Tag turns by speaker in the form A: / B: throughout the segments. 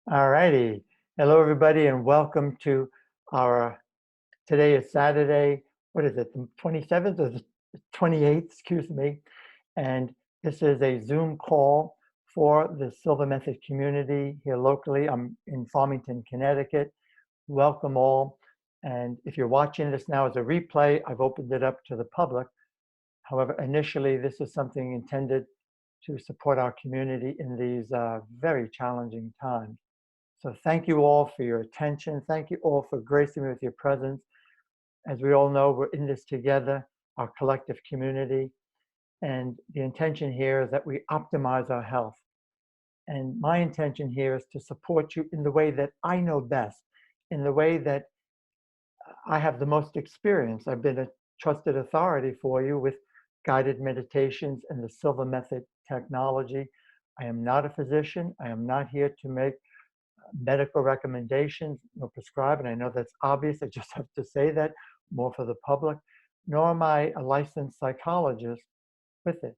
A: All righty. Hello, everybody, and welcome to our, today is Saturday, what is it, the 27th or the 28th, excuse me. And this is a Zoom call for the Silva Method community here locally. I'm in Farmington, Connecticut. Welcome all. And if you're watching this now as a replay, I've opened it up to the public. However, initially, this is something intended to support our community in these very challenging times. So thank you all for your attention. Thank you all for gracing me with your presence. As we all know, we're in this together, our collective community. And the intention here is that we optimize our health. And my intention here is to support you in the way that I know best, in the way that I have the most experience. I've been a trusted authority for you with guided meditations and the Silva Method technology. I am not a physician. I am not here to make medical recommendations or prescribe, and I know that's obvious. I just have to say that more for the public, nor am I a licensed psychologist with it.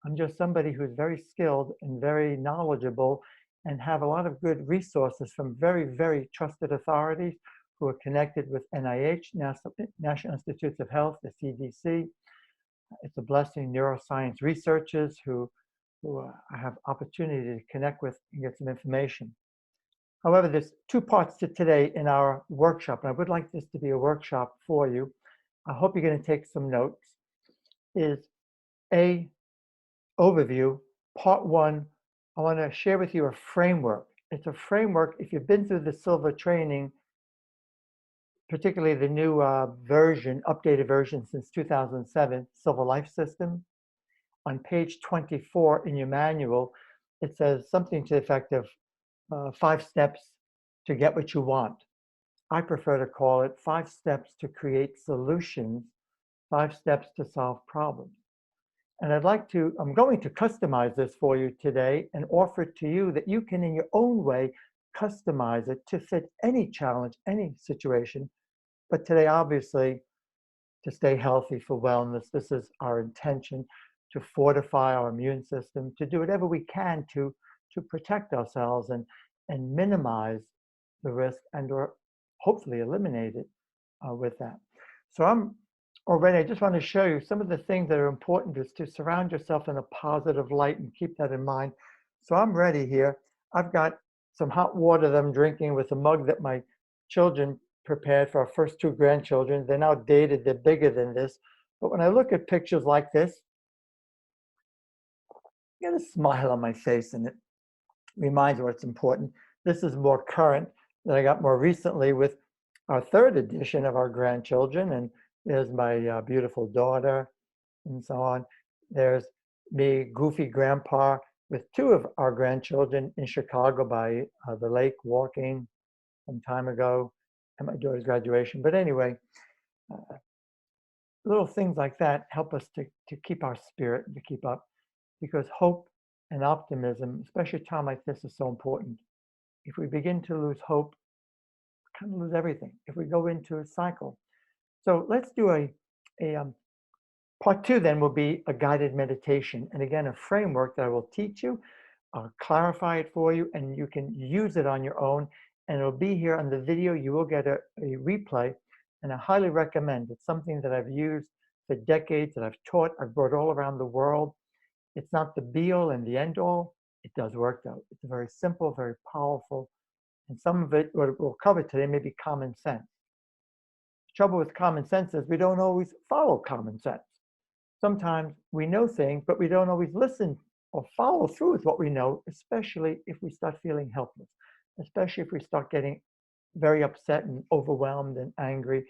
A: I'm just somebody who's very skilled and very knowledgeable and have a lot of good resources from very, very trusted authorities who are connected with NIH, National Institutes of Health, the CDC. It's a blessing, neuroscience researchers who I have opportunity to connect with and get some information. However, there's two parts to today in our workshop, and I would like this to be a workshop for you. I hope you're going to take some notes. Is a overview. Part one, I want to share with you a framework. It's a framework. If you've been through the Silva training, particularly the new version, updated version since 2007, Silva Life System, on page 24 in your manual, it says something to the effect of 5 steps to get what you want. I prefer to call it 5 steps to create solutions, 5 steps to solve problems. And I'm going to customize this for you today and offer it to you that you can, in your own way, customize it to fit any challenge, any situation. But today, obviously, to stay healthy for wellness, this is our intention, to fortify our immune system, to do whatever we can to protect ourselves and minimize the risk and or hopefully eliminate it with that. So I just want to show you some of the things that are important is to surround yourself in a positive light and keep that in mind. So I'm ready here. I've got some hot water that I'm drinking with a mug that my children prepared for our first 2 grandchildren. They're now dated, they're bigger than this. But when I look at pictures like this, I get a smile on my face and it reminds me what's important. This is more current that I got more recently with our 3rd edition of our grandchildren. And there's my beautiful daughter and so on. There's me, goofy grandpa, with 2 of our grandchildren in Chicago by the lake walking some time ago at my daughter's graduation. But anyway, little things like that help us to keep our spirit, to keep up, because hope and optimism, especially a time like this, is so important. If we begin to lose hope, we kind of lose everything if we go into a cycle. So let's do a part 2 then will be a guided meditation. And again, a framework that I will teach you, clarify it for you, and you can use it on your own. And it'll be here on the video. You will get a replay, and I highly recommend. It's something that I've used for decades, that I've taught, I've brought all around the world. It's not the be-all and the end-all. It does work, though. It's very simple, very powerful. And some of it, what we'll cover today, may be common sense. The trouble with common sense is we don't always follow common sense. Sometimes we know things, but we don't always listen or follow through with what we know, especially if we start feeling helpless, especially if we start getting very upset and overwhelmed and angry.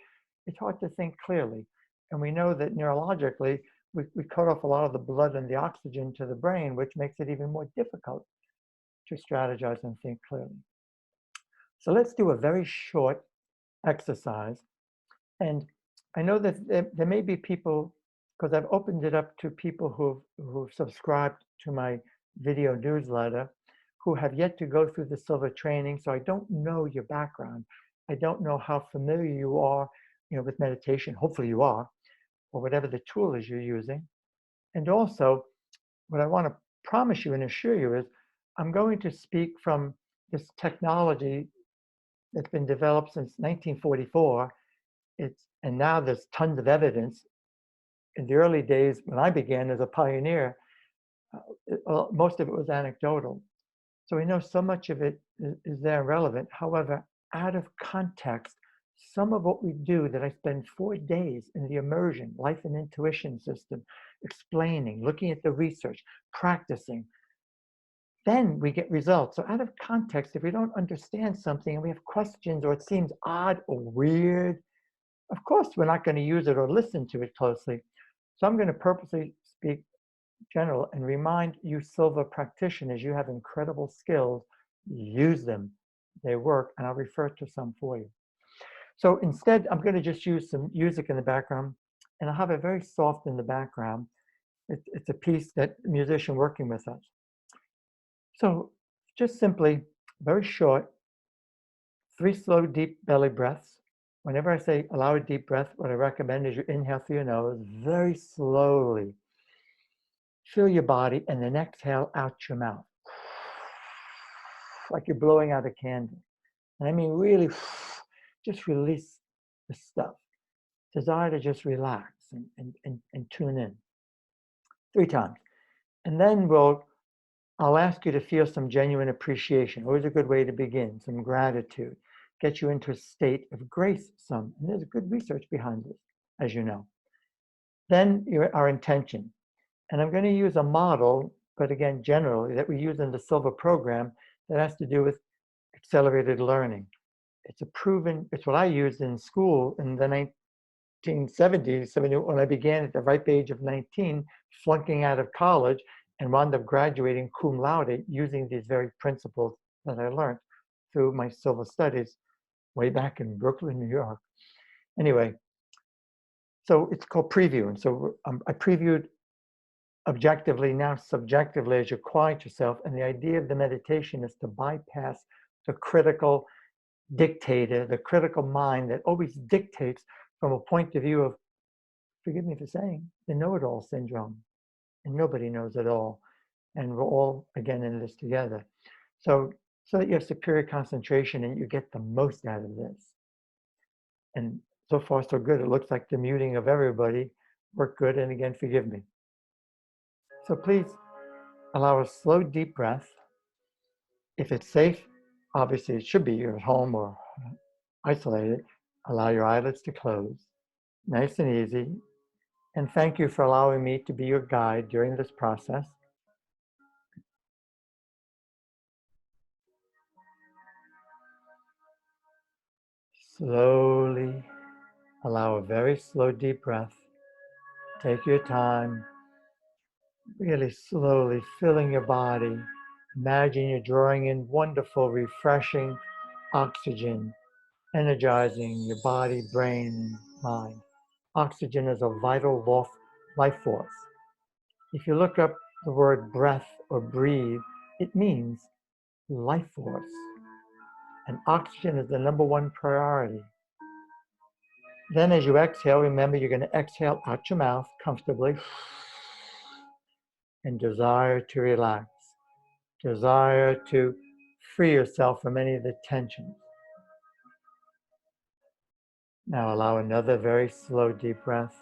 A: It's hard to think clearly. And we know that neurologically, we cut off a lot of the blood and the oxygen to the brain, which makes it even more difficult to strategize and think clearly. So let's do a very short exercise. And I know that there may be people, because I've opened it up to people who've subscribed to my video newsletter, who have yet to go through the Silva training. So I don't know your background. I don't know how familiar you are, with meditation. Hopefully you are, or whatever the tool is you're using. And also, what I want to promise you and assure you is I'm going to speak from this technology that's been developed since 1944, and now there's tons of evidence. In the early days, when I began as a pioneer, most of it was anecdotal. So we know so much of it is there relevant. However, out of context, some of what we do that I spend 4 days in the immersion, life and intuition system, explaining, looking at the research, practicing, then we get results. So out of context, if we don't understand something and we have questions or it seems odd or weird, of course, we're not going to use it or listen to it closely. So I'm going to purposely speak general and remind you Silva practitioners, you have incredible skills. Use them. They work, and I'll refer to some for you. So instead, I'm going to just use some music in the background, and I'll have it very soft in the background. It's a piece that a musician working with us. So just simply, very short, 3 slow, deep belly breaths. Whenever I say allow a deep breath, what I recommend is you inhale through your nose very slowly. Feel your body, and then exhale out your mouth. Like you're blowing out a candle. And I mean really, just release the stuff. Desire to just relax and tune in. 3 times. And then I'll ask you to feel some genuine appreciation. Always a good way to begin, some gratitude. Get you into a state of grace some. And there's good research behind this, as you know. Then our intention. And I'm going to use a model, but again, generally, that we use in the Silva program that has to do with accelerated learning. It's what I used in school in the 1970s, when I began at the ripe age of 19, flunking out of college and wound up graduating cum laude using these very principles that I learned through my Silva studies way back in Brooklyn, New York. Anyway, so it's called preview. And so I previewed objectively, now subjectively, as you quiet yourself. And the idea of the meditation is to bypass the critical dictator, the critical mind that always dictates from a point of view of, forgive me for saying, the know-it-all syndrome. And nobody knows it all. And we're all, again, in this together. So that you have superior concentration and you get the most out of this. And so far, so good. It looks like the muting of everybody worked good. And again, forgive me. So please allow a slow, deep breath. If it's safe, obviously it should be you're at home or isolated. Allow your eyelids to close. Nice and easy. And thank you for allowing me to be your guide during this process. Slowly allow a very slow, deep breath. Take your time, really slowly filling your body. Imagine you're drawing in wonderful, refreshing oxygen, energizing your body, brain, and mind. Oxygen is a vital life force. If you look up the word breath or breathe, it means life force. And oxygen is the #1 priority. Then as you exhale, remember you're going to exhale out your mouth comfortably and desire to relax. Desire to free yourself from any of the tensions. Now allow another very slow, deep breath.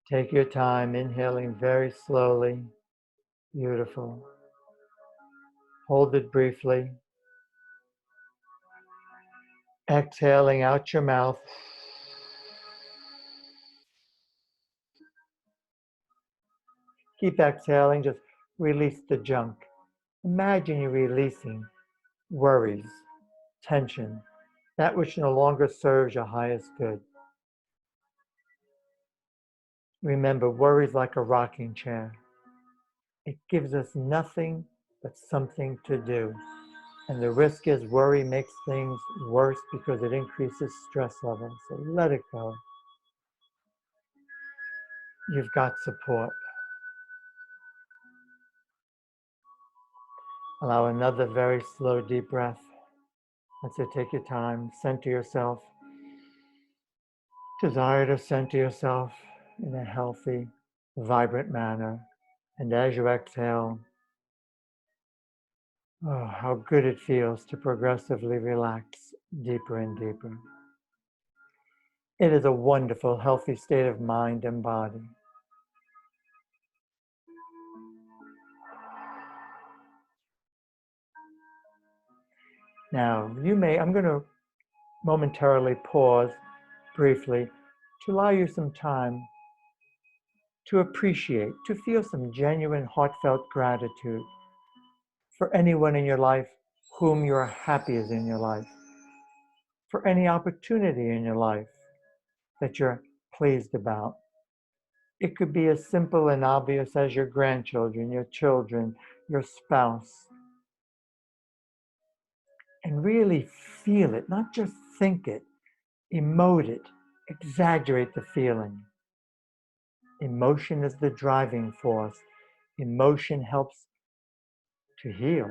A: Take your time, inhaling very slowly. Beautiful. Hold it briefly. Exhaling out your mouth. Keep exhaling, just release the junk. Imagine you're releasing worries, tension, that which no longer serves your highest good. Remember, worry is like a rocking chair. It gives us nothing but something to do. And the risk is worry makes things worse because it increases stress levels. So let it go. You've got support. Allow another very slow, deep breath. That's it. Take your time. Center yourself. Desire to center yourself in a healthy, vibrant manner. And as you exhale, Oh, how good it feels to progressively relax deeper and deeper. It is a wonderful, healthy state of mind and body. Now, I'm going to momentarily pause briefly to allow you some time to appreciate, to feel some genuine, heartfelt gratitude for anyone in your life whom you are happy is in your life, for any opportunity in your life that you're pleased about. It could be as simple and obvious as your grandchildren, your children, your spouse. And really feel it, not just think it, emote it, exaggerate the feeling. Emotion is the driving force. Emotion helps to heal.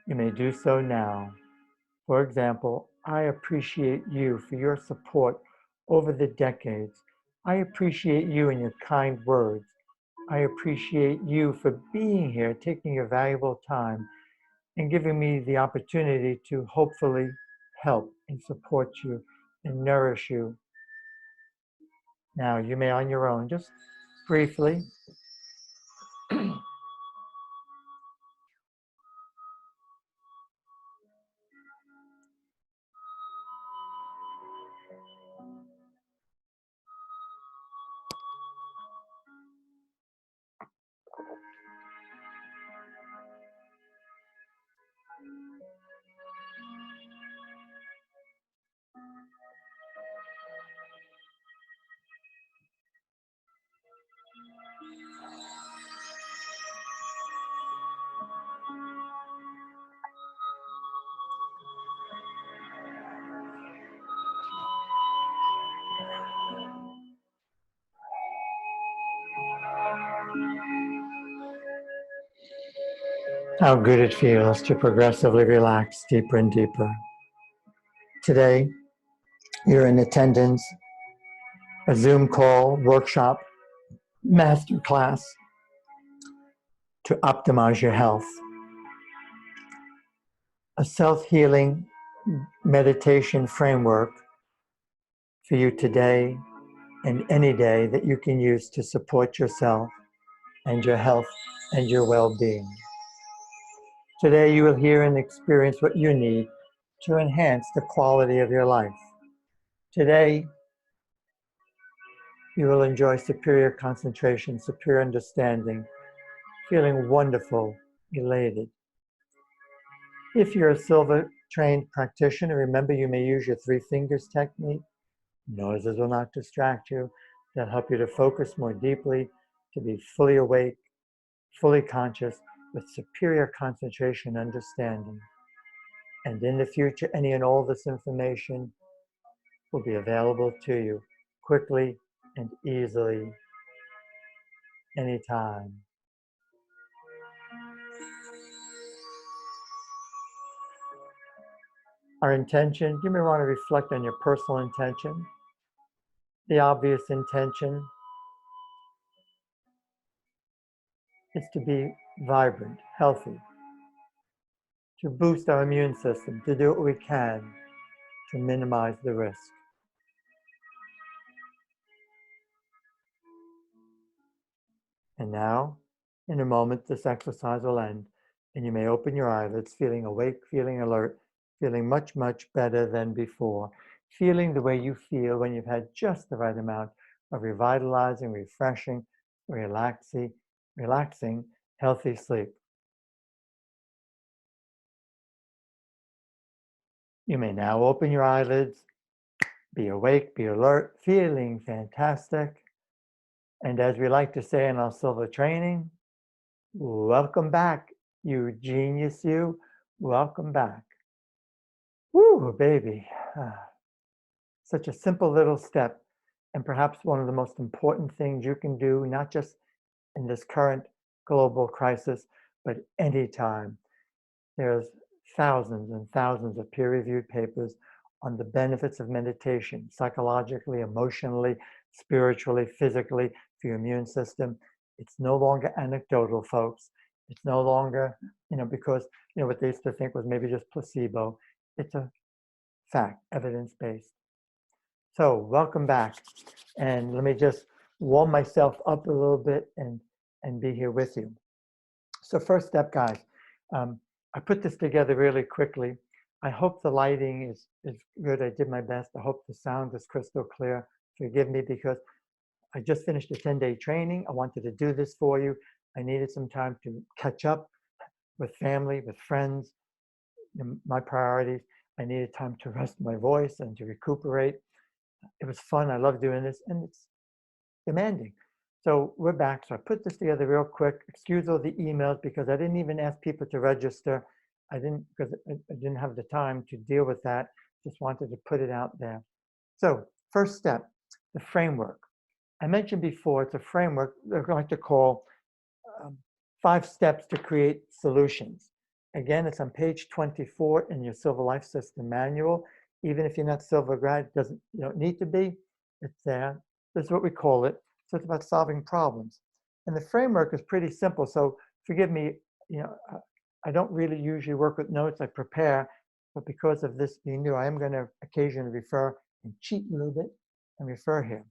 A: You may do so now. For example, I appreciate you for your support over the decades. I appreciate you and your kind words. I appreciate you for being here, taking your valuable time, and giving me the opportunity to hopefully help and support you and nourish you. Now, you may on your own, just briefly, how good it feels to progressively relax deeper and deeper. Today, you're in attendance, a Zoom call, workshop, master class to optimize your health. A self-healing meditation framework for you today and any day that you can use to support yourself and your health and your well-being. Today, you will hear and experience what you need to enhance the quality of your life. Today, you will enjoy superior concentration, superior understanding, feeling wonderful, elated. If you're a Silva trained practitioner, remember you may use your 3 fingers technique. Noises will not distract you. They'll help you to focus more deeply, to be fully awake, fully conscious, with superior concentration and understanding. And in the future, any and all this information will be available to you quickly and easily, anytime. Our intention, you may want to reflect on your personal intention. The obvious intention is to be vibrant, healthy, to boost our immune system, to do what we can to minimize the risk. And now, in a moment, this exercise will end, and you may open your eyelids, feeling awake, feeling alert, feeling much, much better than before, feeling the way you feel when you've had just the right amount of revitalizing, refreshing, relaxing, healthy sleep. You may now open your eyelids, be awake, be alert, feeling fantastic. And as we like to say in our Silva training, welcome back, you genius, you. Welcome back. Woo, baby. Such a simple little step, and perhaps one of the most important things you can do, not just in this current global crisis, but anytime. There's thousands and thousands of peer-reviewed papers on the benefits of meditation, psychologically, emotionally, spiritually, physically, for your immune system. It's no longer anecdotal, folks. It's no longer, because, what they used to think was maybe just placebo. It's a fact, evidence-based. So welcome back. And let me just warm myself up a little bit and be here with you. So first step, guys, I put this together really quickly. I hope the lighting is good. I did my best. I hope the sound is crystal clear. Forgive me because I just finished a 10-day training. I wanted to do this for you. I needed some time to catch up with family, with friends, my priorities. I needed time to rest my voice and to recuperate. It was fun. I love doing this, and it's demanding. So we're back. So I put this together real quick. Excuse all the emails because I didn't even ask people to register. Because I didn't have the time to deal with that. Just wanted to put it out there. So first step, the framework. I mentioned before, it's a framework they're going to call 5 steps to create solutions. Again, it's on page 24 in your Silva Life System manual. Even if you're not Silva grad, you don't need to be. It's there. This is what we call it. So it's about solving problems. And the framework is pretty simple. So forgive me, I don't really usually work with notes. I prepare, but because of this being new, I am going to occasionally refer and cheat a little bit and refer here.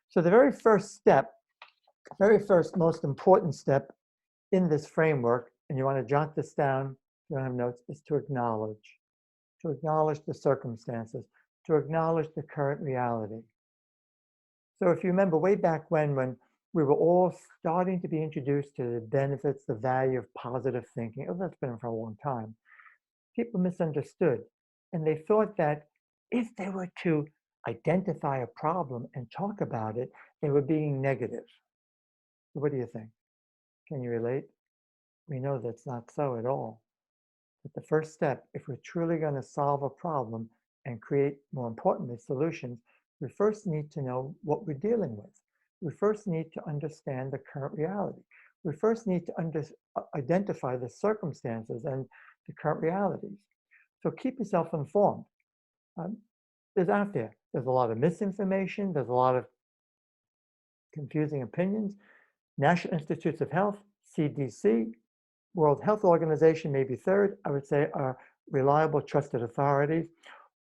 A: So the very first step, most important step in this framework, and you want to jot this down, if you don't have notes, is to acknowledge the circumstances, to acknowledge the current reality. So if you remember way back when we were all starting to be introduced to the benefits, the value of positive thinking, that's been for a long time, people misunderstood. And they thought that if they were to identify a problem and talk about it, they were being negative. What do you think? Can you relate? We know that's not so at all. But the first step, if we're truly going to solve a problem and create, more importantly, solutions, we first need to know what we're dealing with. We first need to understand the current reality. We first need to identify the circumstances and the current realities. So keep yourself informed. There's a lot of misinformation. There's a lot of confusing opinions. National Institutes of Health, CDC, World Health Organization, maybe third, I would say, are reliable, trusted authorities.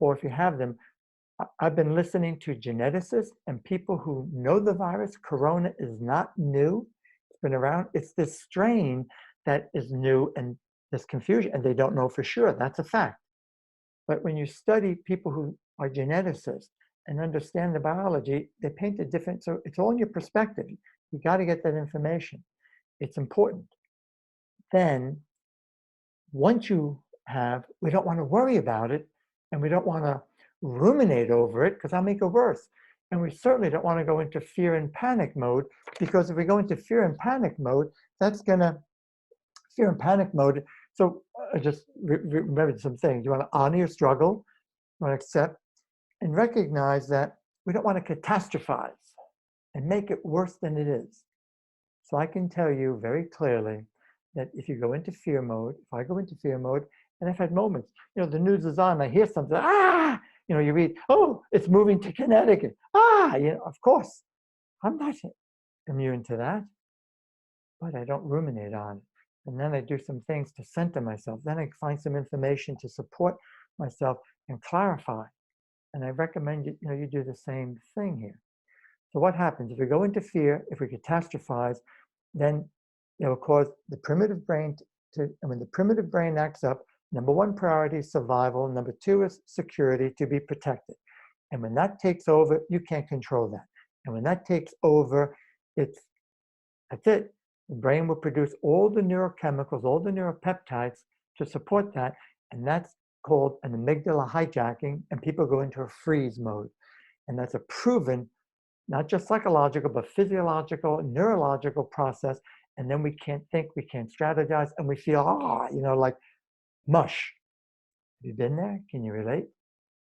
A: Or if you have them, I've been listening to geneticists and people who know the virus. Corona is not new. It's been around. It's this strain that is new and this confusion, and they don't know for sure. That's a fact. But when you study people who are geneticists and understand the biology, they paint a different, so it's all in your perspective. You got to get that information. It's important. Then, once we don't want to worry about it, and we don't want to ruminate over it, because that'll make it worse. And we certainly don't want to go into fear and panic mode, because if we go into fear and panic mode, so just remember some things. You want to honor your struggle, you want to accept, and recognize that we don't want to catastrophize and make it worse than it is. So I can tell you very clearly that if you go into fear mode, if I go into fear mode, and I've had moments, the news is on, I hear something, you read, oh, it's moving to Connecticut. Of course, I'm not immune to that, but I don't ruminate on it. And then I do some things to center myself. Then I find some information to support myself and clarify. And I recommend you do the same thing here. So what happens if we go into fear, if we catastrophize, then it'll cause the primitive brain and when the primitive brain acts up, number 1 priority is survival. Number 2 is security, to be protected. And when that takes over, you can't control that. And when that takes over, that's it. The brain will produce all the neurochemicals, all the neuropeptides to support that. And that's called an amygdala hijacking. And people go into a freeze mode. And that's a proven, not just psychological, but physiological, neurological process. And then we can't think, we can't strategize, and we feel, like mush. Have you been there? Can you relate?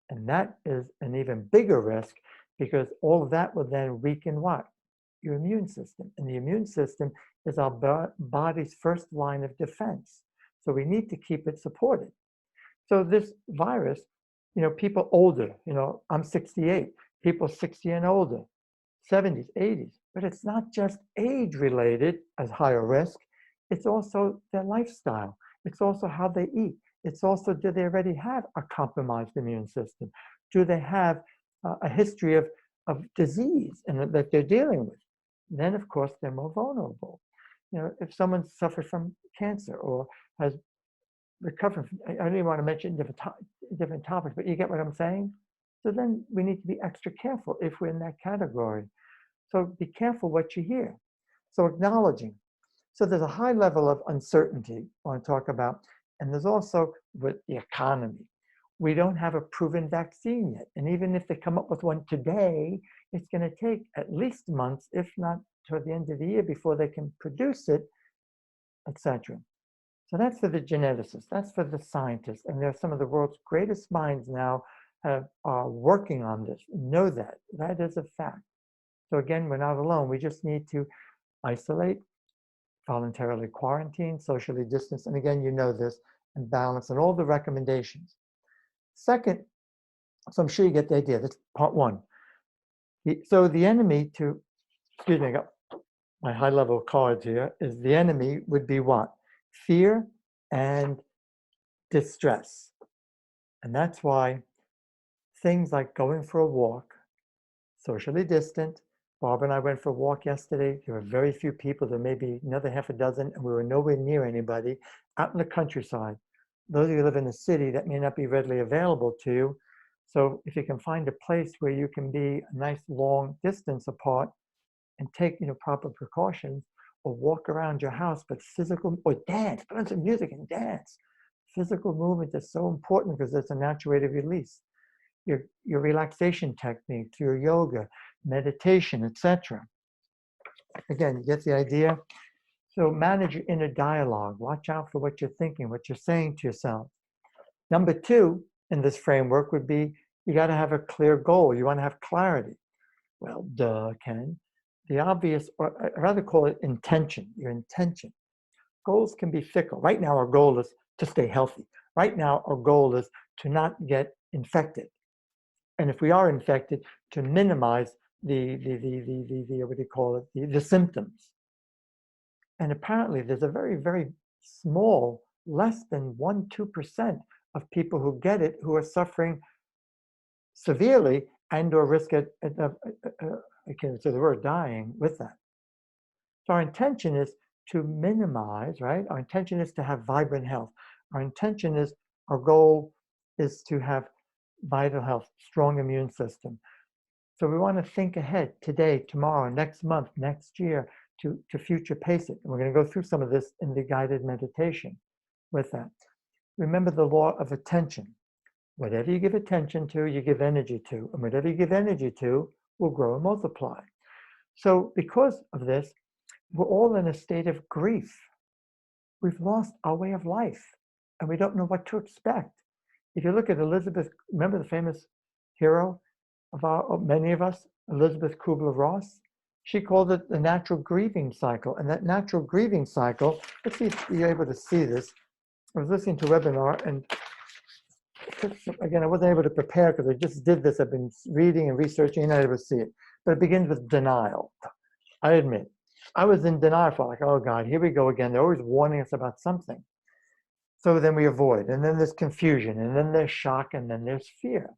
A: And that is an even bigger risk, because all of that will then weaken what? Your immune system. And the immune system is our body's first line of defense. So we need to keep it supported. So this virus, people older, I'm 68, people 60 and older, 70s, 80s. But it's not just age related as higher risk, it's also their lifestyle. It's also how they eat. It's also, do they already have a compromised immune system? Do they have a history of disease and that they're dealing with? Then, of course, they're more vulnerable. If someone suffers from cancer or has recovered from, I don't even want to mention different topics, but you get what I'm saying? So then we need to be extra careful if we're in that category. So be careful what you hear. So acknowledging. So there's a high level of uncertainty I want to talk about. And there's also with the economy. We don't have a proven vaccine yet. And even if they come up with one today, it's going to take at least months, if not toward the end of the year, before they can produce it, etc. So that's for the geneticists, that's for the scientists. And there are some of the world's greatest minds now are working on this. Know that. That is a fact. So again, we're not alone. We just need to isolate, voluntarily quarantine, socially distance, and again, you know this, and balance, and all the recommendations. Second, so I'm sure you get the idea. That's part one. So the enemy to, excuse me, I got my high level cards here, is the enemy would be what? Fear and distress. And that's why things like going for a walk, socially distant. Bob and I went for a walk yesterday. There were very few people. There may be another half a dozen, and we were nowhere near anybody out in the countryside. Those of you who live in the city, that may not be readily available to you. So if you can find a place where you can be a nice long distance apart and take proper precautions, or walk around your house, but physical, or dance, put on some music and dance. Physical movement is so important because it's a natural way to release. Your relaxation techniques, your yoga, meditation, etc. Again, you get the idea? So manage your inner dialogue. Watch out for what you're thinking, what you're saying to yourself. Number two in this framework would be, you got to have a clear goal. You want to have clarity. Well, duh, Ken. The obvious, or I'd rather call it intention, your intention. Goals can be fickle. Right now, our goal is to stay healthy. Right now, our goal is to not get infected. And if we are infected, to minimize the what do you call it, the symptoms. And apparently there's a very, very small, less than 1-2% of people who get it who are suffering severely and or risk I can't say the word, dying with that. So our intention is to minimize, right? Our intention is to have vibrant health. Our intention is, our goal is to have vital health, strong immune system. So we want to think ahead today, tomorrow, next month, next year, to future pace it. And we're going to go through some of this in the guided meditation with that. Remember the law of attention. Whatever you give attention to, you give energy to. And whatever you give energy to will grow and multiply. So because of this, we're all in a state of grief. We've lost our way of life, and we don't know what to expect. If you look at Elizabeth, remember the famous hero of many of us, Elizabeth Kubler-Ross? She called it the natural grieving cycle. And that natural grieving cycle, let's see if you're able to see this. I was listening to a webinar, and again, I wasn't able to prepare because I just did this. I've been reading and researching and I able to see it. But it begins with denial. I admit, I was in denial for like, oh God, here we go again. They're always warning us about something. So then we avoid, and then there's confusion, and then there's shock, and then there's fear.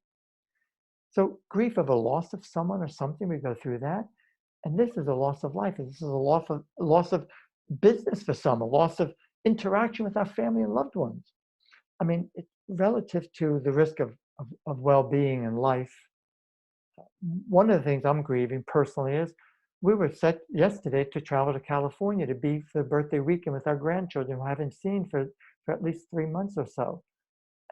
A: So grief of a loss of someone or something, we go through that. And this is a loss of life. This is a loss of business for some, a loss of interaction with our family and loved ones. I mean, it's relative to the risk of well-being and life. One of the things I'm grieving personally is we were set yesterday to travel to California to be for the birthday weekend with our grandchildren who I haven't seen for at least 3 months or so.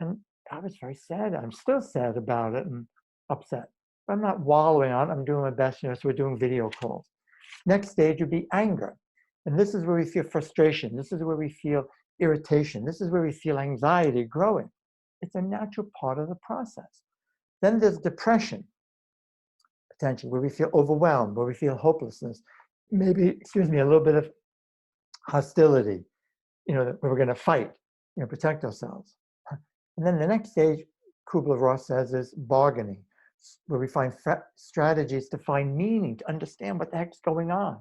A: And I was very sad. I'm still sad about it and upset. But I'm not wallowing on it. I'm doing my best, so we're doing video calls. Next stage would be anger. And this is where we feel frustration. This is where we feel irritation. This is where we feel anxiety growing. It's a natural part of the process. Then there's depression, potentially, where we feel overwhelmed, where we feel hopelessness, maybe, a little bit of hostility, that we're going to fight, protect ourselves. And then the next stage, Kubler-Ross says, is bargaining. where we find strategies to find meaning, to understand what the heck's going on.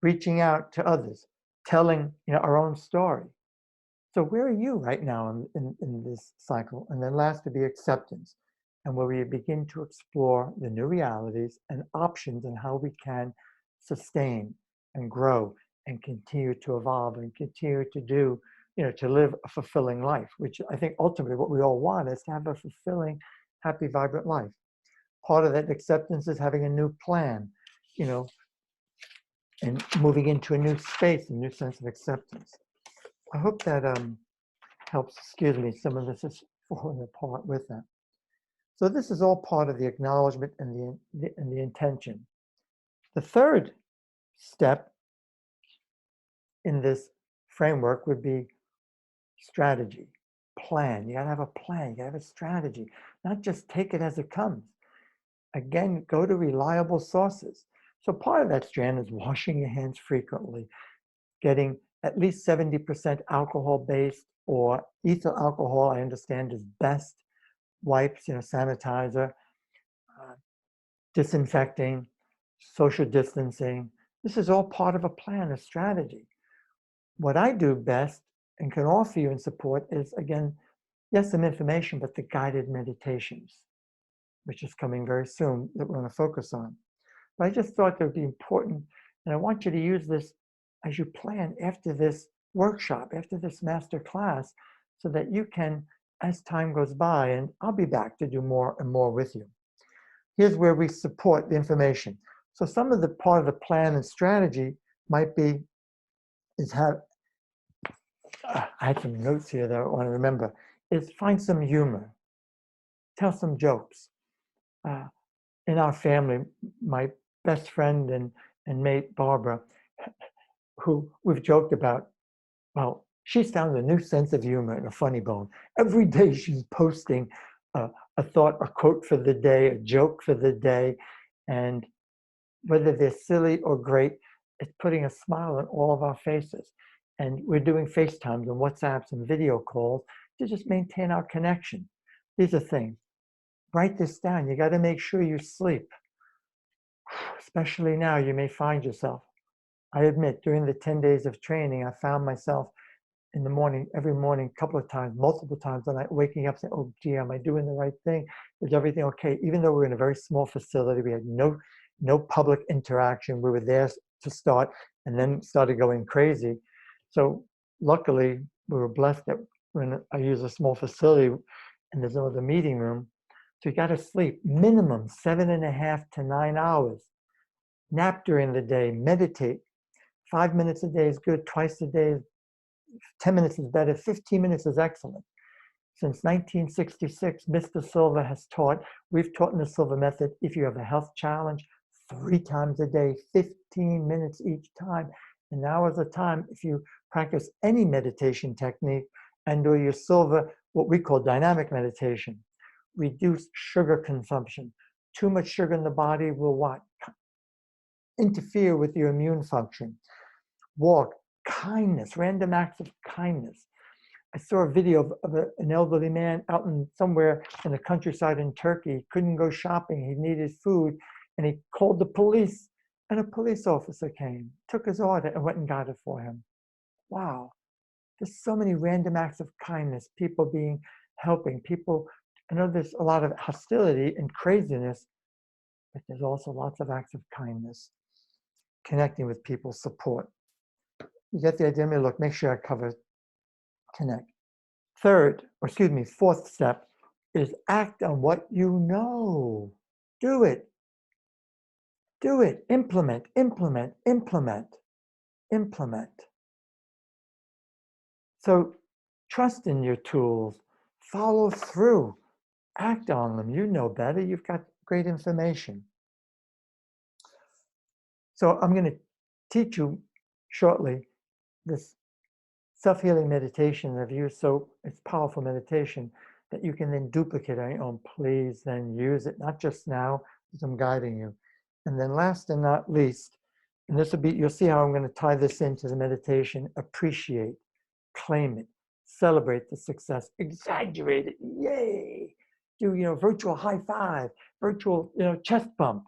A: Reaching out to others, telling our own story. So where are you right now in this cycle? And then last to be acceptance, and where we begin to explore the new realities and options and how we can sustain and grow and continue to evolve and continue to do, to live a fulfilling life, which I think ultimately what we all want is to have a fulfilling, happy, vibrant life. Part of that acceptance is having a new plan, and moving into a new space, a new sense of acceptance. I hope that helps. Excuse me, some of this is falling apart with that. So this is all part of the acknowledgement and the intention. The third step in this framework would be strategy, plan. You gotta have a plan, you gotta have a strategy, not just take it as it comes. Again, go to reliable sources. So part of that strand is washing your hands frequently, getting at least 70% alcohol-based or ethyl alcohol, I understand, is best. Wipes, sanitizer, disinfecting, social distancing. This is all part of a plan, a strategy. What I do best and can offer you and support is, again, yes, some information, but the guided meditations, which is coming very soon, that we're going to focus on. But I just thought that would be important, and I want you to use this as you plan after this workshop, after this master class, so that you can, as time goes by, and I'll be back to do more and more with you. Here's where we support the information. So some of the part of the plan and strategy might be, I had some notes here that I want to remember, is find some humor, tell some jokes. In our family, my best friend and mate, Barbara, who we've joked about, well, she's found a new sense of humor and a funny bone. Every day she's posting a thought, a quote for the day, a joke for the day, and whether they're silly or great, it's putting a smile on all of our faces. And we're doing FaceTimes and WhatsApps and video calls to just maintain our connection. These are things. Write this down. You got to make sure you sleep. Especially now, you may find yourself. I admit, during the 10 days of training, I found myself in the morning, every morning, a couple of times, multiple times, and I waking up saying, oh, gee, am I doing the right thing? Is everything okay? Even though we're in a very small facility, we had no public interaction. We were there to start and then started going crazy. So luckily, we were blessed that I use a small facility and there's no other meeting room. So you got to sleep minimum 7.5 to 9 hours. Nap during the day, meditate. 5 minutes a day is good, twice a day, 10 minutes is better, 15 minutes is excellent. Since 1966, Mr. Silva has taught, we've taught in the Silva Method, if you have a health challenge, 3 times a day, 15 minutes each time. And now is the time, if you practice any meditation technique and do your Silva, what we call dynamic meditation, reduce sugar consumption. Too much sugar in the body will what? Interfere with your immune function. Walk, kindness, random acts of kindness. I saw a video of an elderly man out somewhere in the countryside in Turkey. He couldn't go shopping. He needed food. And he called the police. And a police officer came, took his order, and went and got it for him. Wow. There's so many random acts of kindness. People helping. People, I know there's a lot of hostility and craziness, but there's also lots of acts of kindness. Connecting with people, support. You get the idea? Look, make sure I cover connect. Fourth step is act on what you know. Do it. Do it. Implement, implement, implement, implement. So trust in your tools. Follow through. Act on them. You know better. You've got great information. So I'm going to teach you shortly this self-healing meditation I've used. So it's powerful meditation that you can then duplicate on your own. Please then use it, not just now, as I'm guiding you. And then last and not least, and this will be, you'll see how I'm going to tie this into the meditation, appreciate, claim it, celebrate the success, exaggerate it, yay. do, virtual high five, virtual, chest bump.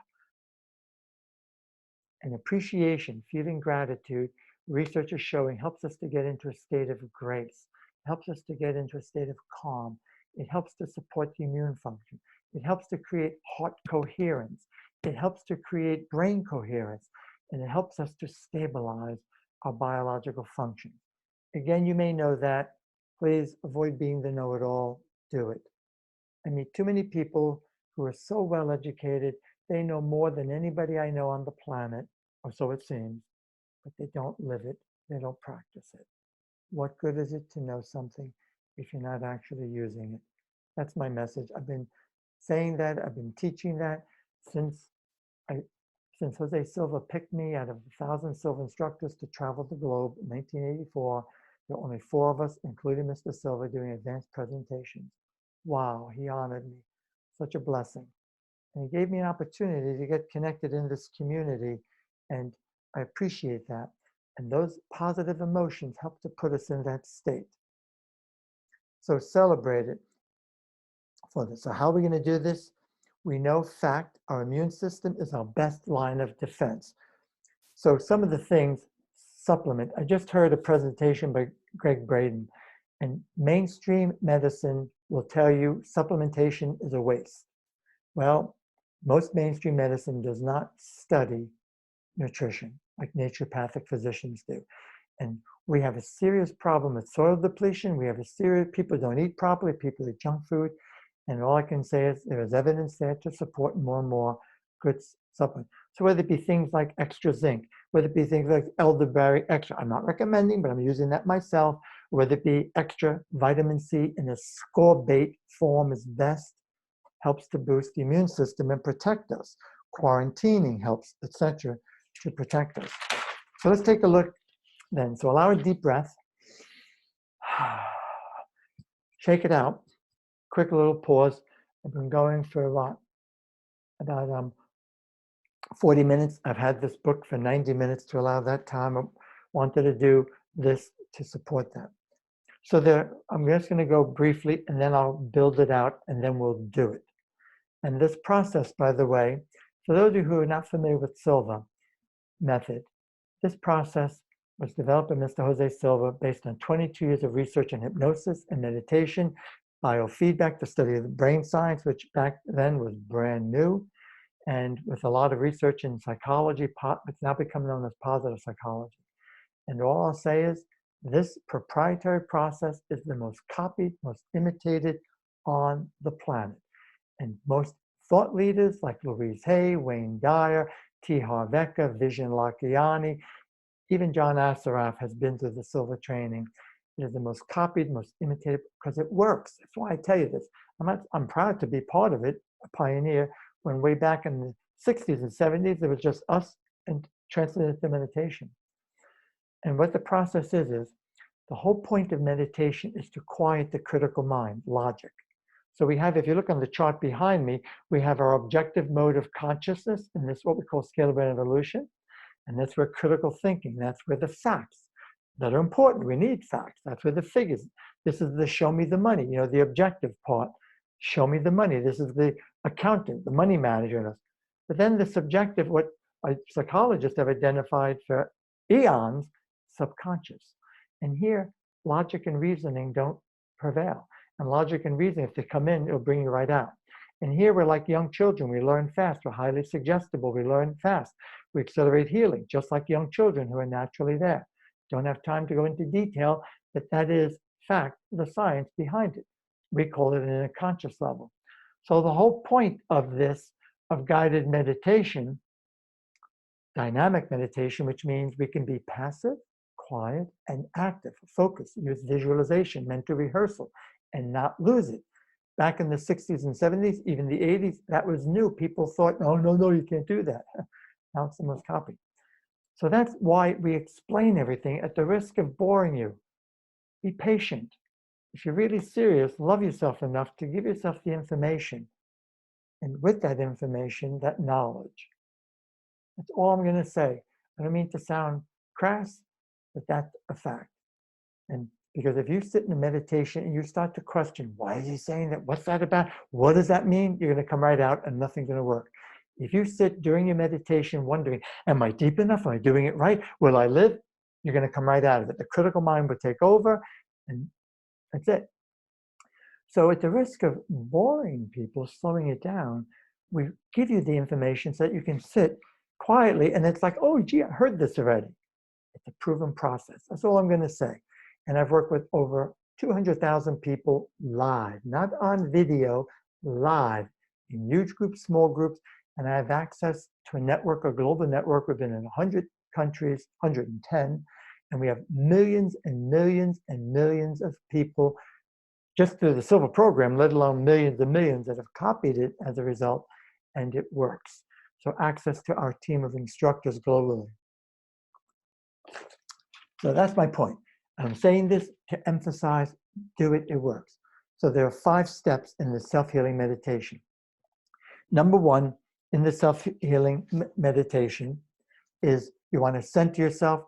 A: And appreciation, feeling gratitude, research is showing helps us to get into a state of grace, helps us to get into a state of calm. It helps to support the immune function. It helps to create heart coherence. It helps to create brain coherence, and it helps us to stabilize our biological function. Again, you may know that. Please avoid being the know-it-all. Do it. I meet too many people who are so well educated, they know more than anybody I know on the planet, or so it seems, but they don't live it, they don't practice it. What good is it to know something if you're not actually using it? That's my message. I've been saying that, I've been teaching that since Jose Silva picked me out of 1,000 Silva instructors to travel the globe in 1984. There were only 4 of us, including Mr. Silva, doing advanced presentations. Wow, he honored me. Such a blessing. And he gave me an opportunity to get connected in this community, and I appreciate that. And those positive emotions help to put us in that state. So celebrate it for this. So how are we going to do this? We know fact, our immune system is our best line of defense. So some of the things, supplement. I just heard a presentation by Greg Braden, and mainstream medicine will tell you supplementation is a waste. Well, most mainstream medicine does not study nutrition like naturopathic physicians do. And we have a serious problem with soil depletion. We have a serious, people don't eat properly, people eat junk food. And all I can say is there is evidence there to support more and more good supplements. So whether it be things like extra zinc, whether it be things like elderberry extra, I'm not recommending, but I'm using that myself, whether it be extra vitamin C in a scorbate form is best, helps to boost the immune system and protect us. Quarantining helps, etc., to protect us. So let's take a look then. So allow a deep breath. Shake it out. Quick little pause. I've been going for about 40 minutes. I've had this book for 90 minutes to allow that time. I wanted to do this to support that. So there, I'm just going to go briefly, and then I'll build it out, and then we'll do it. And this process, by the way, for those of you who are not familiar with Silva Method, this process was developed by Mr. Jose Silva based on 22 years of research in hypnosis and meditation, biofeedback, the study of the brain science, which back then was brand new, and with a lot of research in psychology, it's now become known as positive psychology. And all I'll say is this proprietary process is the most copied, most imitated on the planet. And most thought leaders like Louise Hay, Wayne Dyer, T. Harv Eker, Vishen Lakhiani, even John Assaraf has been through the Silva training. It is the most copied, most imitated, because it works. That's why I tell you this. I'm proud to be part of it, a pioneer, when way back in the 60s and 70s, it was just us and transcendental meditation. And what the process is the whole point of meditation is to quiet the critical mind, logic. So we have, if you look on the chart behind me, we have our objective mode of consciousness, and this is what we call scalable evolution. And that's where critical thinking, that's where the facts that are important. We need facts. That's where the figures, this is the show me the money, the objective part. Show me the money. This is the accountant, the money manager in us. But then the subjective, what psychologists have identified for eons, subconscious. And here, logic and reasoning don't prevail. And logic and reasoning, if they come in, it'll bring you right out. And here we're like young children. We learn fast. We're highly suggestible. We learn fast. We accelerate healing, just like young children who are naturally there. Don't have time to go into detail, but that is fact, the science behind it. We call it in a conscious level. So the whole point of this, of guided meditation, dynamic meditation, which means we can be passive, quiet, and active, focus, use visualization, mental rehearsal, and not lose it. Back in the 60s and 70s, even the 80s, that was new. People thought, no, you can't do that. Now it's the most copied. So that's why we explain everything at the risk of boring you. Be patient. If you're really serious, love yourself enough to give yourself the information. And with that information, that knowledge. That's all I'm going to say. I don't mean to sound crass, but that's a fact. And Because if you sit in a meditation and you start to question, why is he saying that? What's that about? What does that mean? You're going to come right out and nothing's going to work. If you sit during your meditation wondering, am I deep enough? Am I doing it right? Will I live? You're going to come right out of it. The critical mind will take over, and that's it. So at the risk of boring people, slowing it down, we give you the information so that you can sit quietly, and it's like, oh, gee, I heard this already. It's a proven process. That's all I'm going to say. And I've worked with over 200,000 people live, not on video, live, in huge groups, small groups, and I have access to a network, a global network. We've been in 100 countries, 110, and we have millions and millions and millions of people just through the Silva program, let alone millions and millions that have copied it as a result, and it works. So access to our team of instructors globally. So that's my point. I'm saying this to emphasize, do it, it works. So there are 5 steps in the self-healing meditation. Number 1 in the self-healing meditation is you want to center yourself,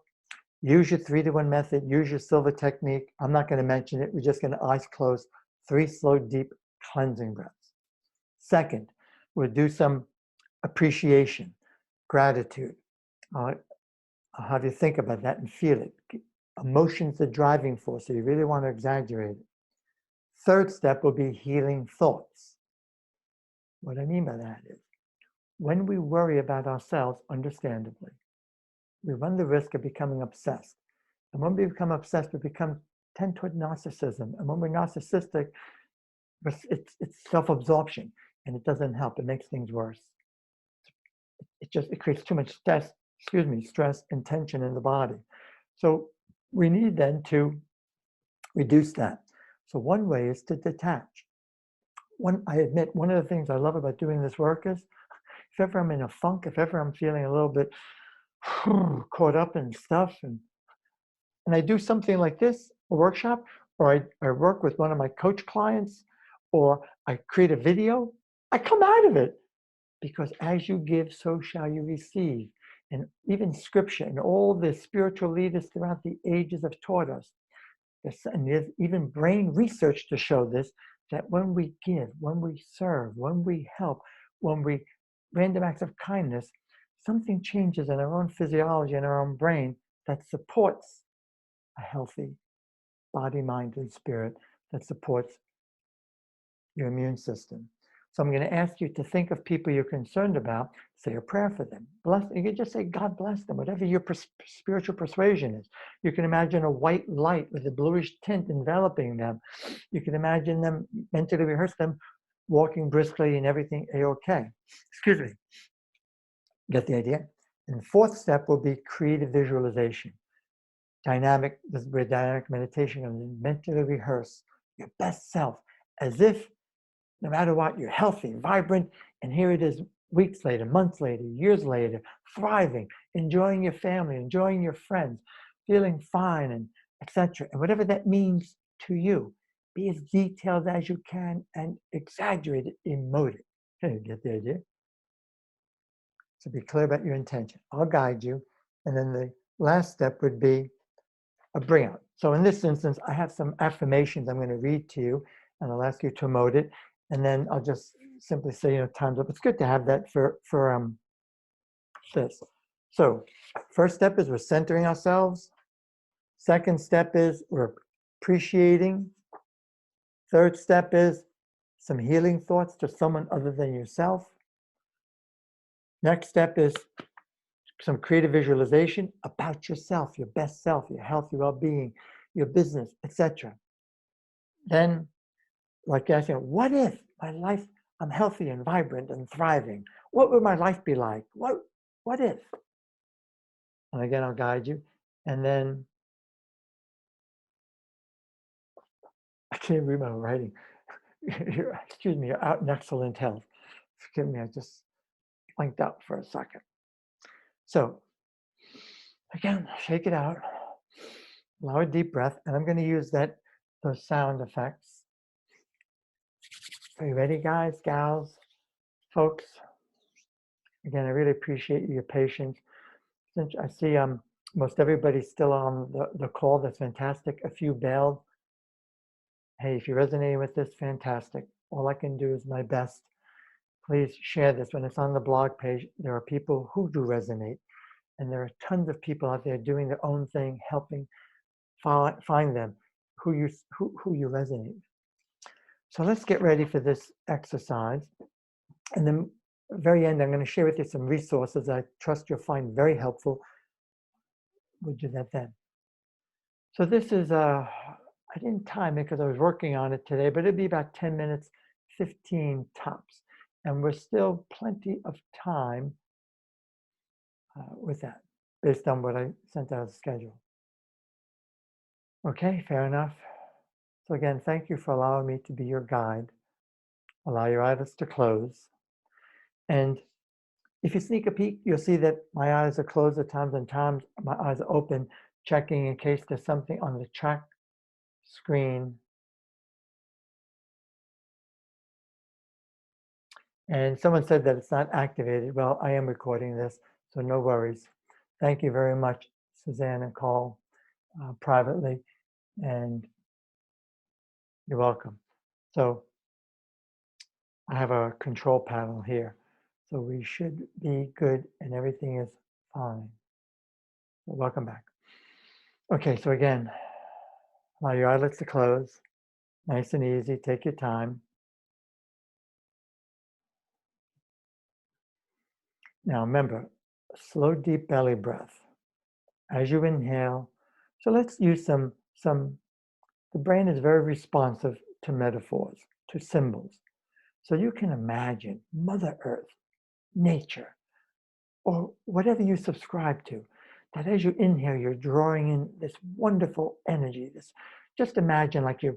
A: use your 3-to-1 method, use your Silva technique. I'm not going to mention it. We're just going to eyes closed, 3 slow, deep cleansing breaths. Second, we'll do some appreciation, gratitude. I'll have you think about that and feel it. Emotion's the driving force, so you really want to exaggerate it. Third step will be healing thoughts. What I mean by that is, when we worry about ourselves, understandably, we run the risk of becoming obsessed. And when we become obsessed, we tend toward narcissism. And when we're narcissistic, it's self-absorption, and it doesn't help. It makes things worse. It creates too much stress and tension in the body. So we need then to reduce that. So one way is to detach. I admit, one of the things I love about doing this work is, if ever I'm in a funk, if ever I'm feeling a little bit caught up in stuff, and I do something like this, a workshop, or I work with one of my coach clients, or I create a video, I come out of it. Because as you give, so shall you receive. And even scripture and all the spiritual leaders throughout the ages have taught us, and there's even brain research to show this, that when we give, when we serve, when we help, when we random acts of kindness, something changes in our own physiology and our own brain that supports a healthy body, mind, and spirit, that supports your immune system. So I'm going to ask you to think of people you're concerned about, say a prayer for them. Bless. You can just say, God bless them, whatever your spiritual persuasion is. You can imagine a white light with a bluish tint enveloping them. You can imagine them, mentally rehearse them, walking briskly and everything A-okay. Excuse me. Get the idea? And the 4th step will be creative visualization. This is where dynamic meditation comes in. Mentally rehearse your best self as if, no matter what, you're healthy, vibrant, and here it is weeks later, months later, years later, thriving, enjoying your family, enjoying your friends, feeling fine, and etc. And whatever that means to you, be as detailed as you can and exaggerate it, emote it. You get the idea? So be clear about your intention. I'll guide you. And then the last step would be a bring out. So in this instance, I have some affirmations I'm going to read to you, and I'll ask you to emote it. And then I'll just simply say, time's up. It's good to have that for this. So first step is we're centering ourselves. Second step is we're appreciating. Third step is some healing thoughts to someone other than yourself. Next step is some creative visualization about yourself, your best self, your health, your well-being, your business, etc. Then, like asking, what if my life, I'm healthy and vibrant and thriving? What would my life be like? What if? And again, I'll guide you. And then, I can't read my writing. Excuse me, you're out in excellent health. Forgive me, I just blanked out for a second. So, again, shake it out. Allow a deep breath. And I'm going to use those sound effects. Are you ready, guys, gals, folks? Again, I really appreciate your patience. Since I see Most everybody's still on the call. That's fantastic. A few bailed. Hey, if you're resonating with this, fantastic. All I can do is my best. Please share this. When it's on the blog page, there are people who do resonate. And there are tons of people out there doing their own thing, helping find them who you resonate with. So let's get ready for this exercise. And then at the very end, I'm going to share with you some resources I trust you'll find very helpful. We'll do that then. So this is, I didn't time it because I was working on it today, but it'd be about 10 minutes, 15 tops. And we're still plenty of time with that, based on what I sent out as a schedule. Okay, fair enough. So again, thank you for allowing me to be your guide. Allow your eyelids to close. And if you sneak a peek, you'll see that my eyes are closed at times, and times my eyes are open, checking in case there's something on the track screen. And someone said that it's not activated. Well, I am recording this, so no worries. Thank you very much, Suzanne and Call, privately, and you're welcome. So I have a control panel here, so we should be good and everything is fine. So welcome back. Okay, so again, allow your eyelids to close. Nice and easy, take your time. Now remember, slow, deep belly breath as you inhale. So let's use the brain is very responsive to metaphors, to symbols. So you can imagine Mother Earth, nature, or whatever you subscribe to, that as you inhale, you're drawing in this wonderful energy. Just imagine like you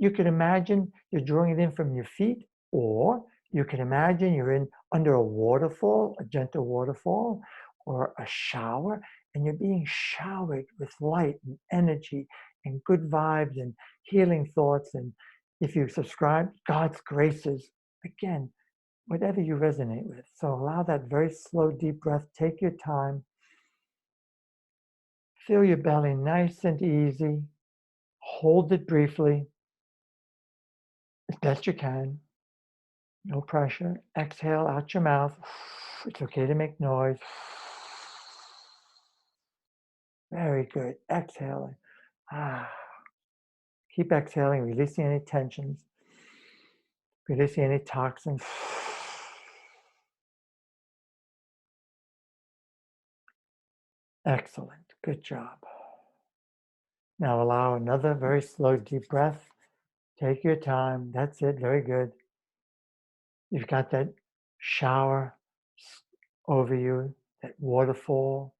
A: could imagine you're drawing it in from your feet, or you can imagine you're under a waterfall, a gentle waterfall, or a shower, and you're being showered with light and energy and good vibes and healing thoughts. And if you subscribe, God's graces, again, whatever you resonate with. So allow that very slow, deep breath. Take your time. Feel your belly nice and easy. Hold it briefly, as best you can. No pressure. Exhale out your mouth. It's okay to make noise. Very good. Exhaling. Keep exhaling, releasing any tensions, releasing any toxins. Excellent. Good job. Now allow another very slow, deep breath. Take your time. That's it. Very good. You've got that shower over you, that waterfall,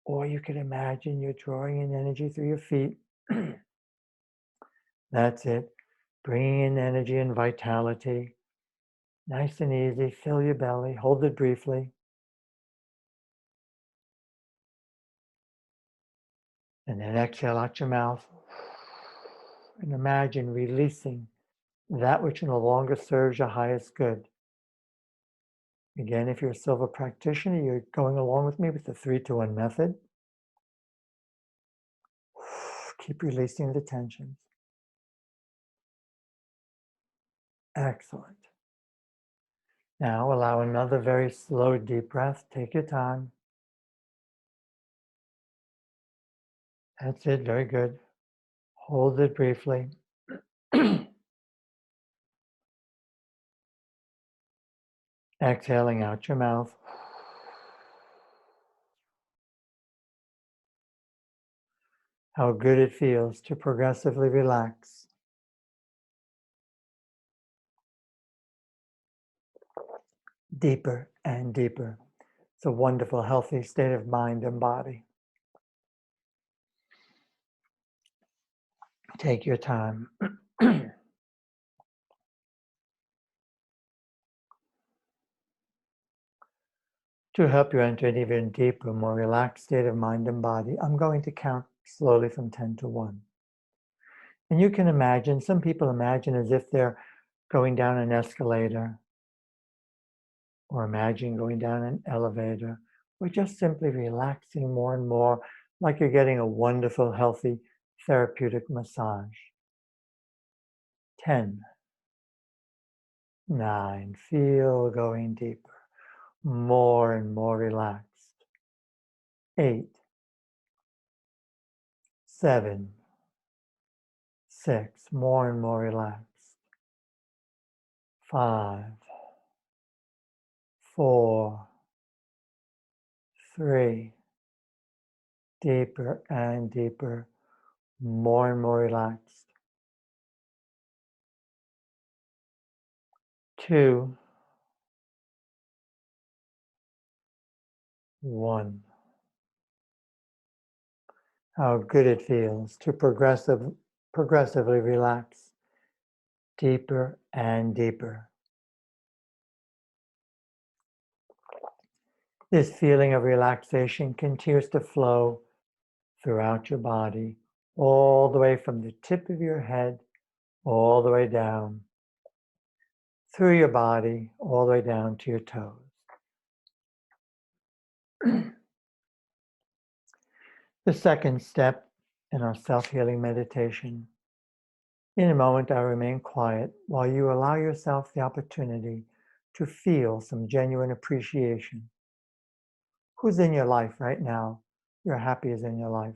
A: or you could imagine you're drawing in energy through your feet. That's it. Bringing in energy and vitality. Nice and easy. Fill your belly. Hold it briefly. And then exhale out your mouth. And imagine releasing that which no longer serves your highest good. Again, if you're a Silva practitioner, you're going along with me with the 3-2-1 method. Keep releasing the tensions. Excellent. Now allow another very slow, deep breath. Take your time. That's it. Very good. Hold it briefly. Exhaling out your mouth. How good it feels to progressively relax. Deeper and deeper. It's a wonderful, healthy state of mind and body. Take your time. To help you enter an even deeper, more relaxed state of mind and body, I'm going to count slowly from 10 to 1. And you can imagine, some people imagine as if they're going down an escalator, or imagine going down an elevator, or just simply relaxing more and more, like you're getting a wonderful, healthy, therapeutic massage. 10, 9, feel going deeper, more and more relaxed. 8, 7, 6, more and more relaxed. 5, 4, 3, deeper and deeper, more and more relaxed. 2, 1. How good it feels to progressively relax deeper and deeper. This feeling of relaxation continues to flow throughout your body, all the way from the tip of your head, all the way down, through your body, all the way down to your toes. The second step in our self-healing meditation. In a moment, I'll remain quiet while you allow yourself the opportunity to feel some genuine appreciation. Who's in your life right now you're happy is in your life?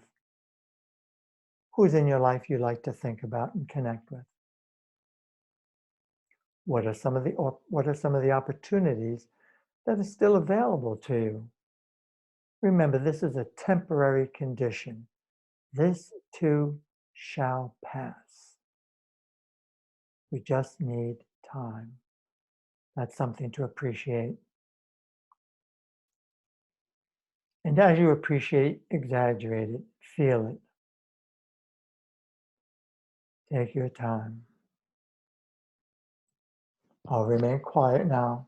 A: Who's in your life you like to think about and connect with? What are some of the opportunities that are still available to you? Remember, this is a temporary condition. This too shall pass. We just need time. That's something to appreciate. And as you appreciate, exaggerate it, feel it. Take your time. I'll remain quiet now.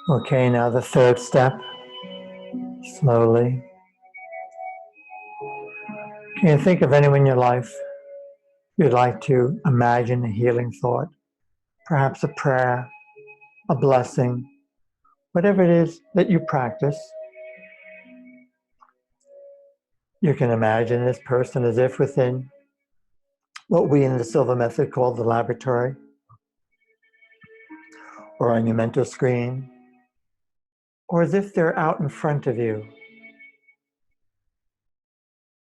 A: Okay, now the third step. Slowly. Can you think of anyone in your life you'd like to imagine a healing thought? Perhaps a prayer, a blessing, whatever it is that you practice. You can imagine this person as if within what we in the Silva Method call the laboratory, or on your mental screen, or as if they're out in front of you.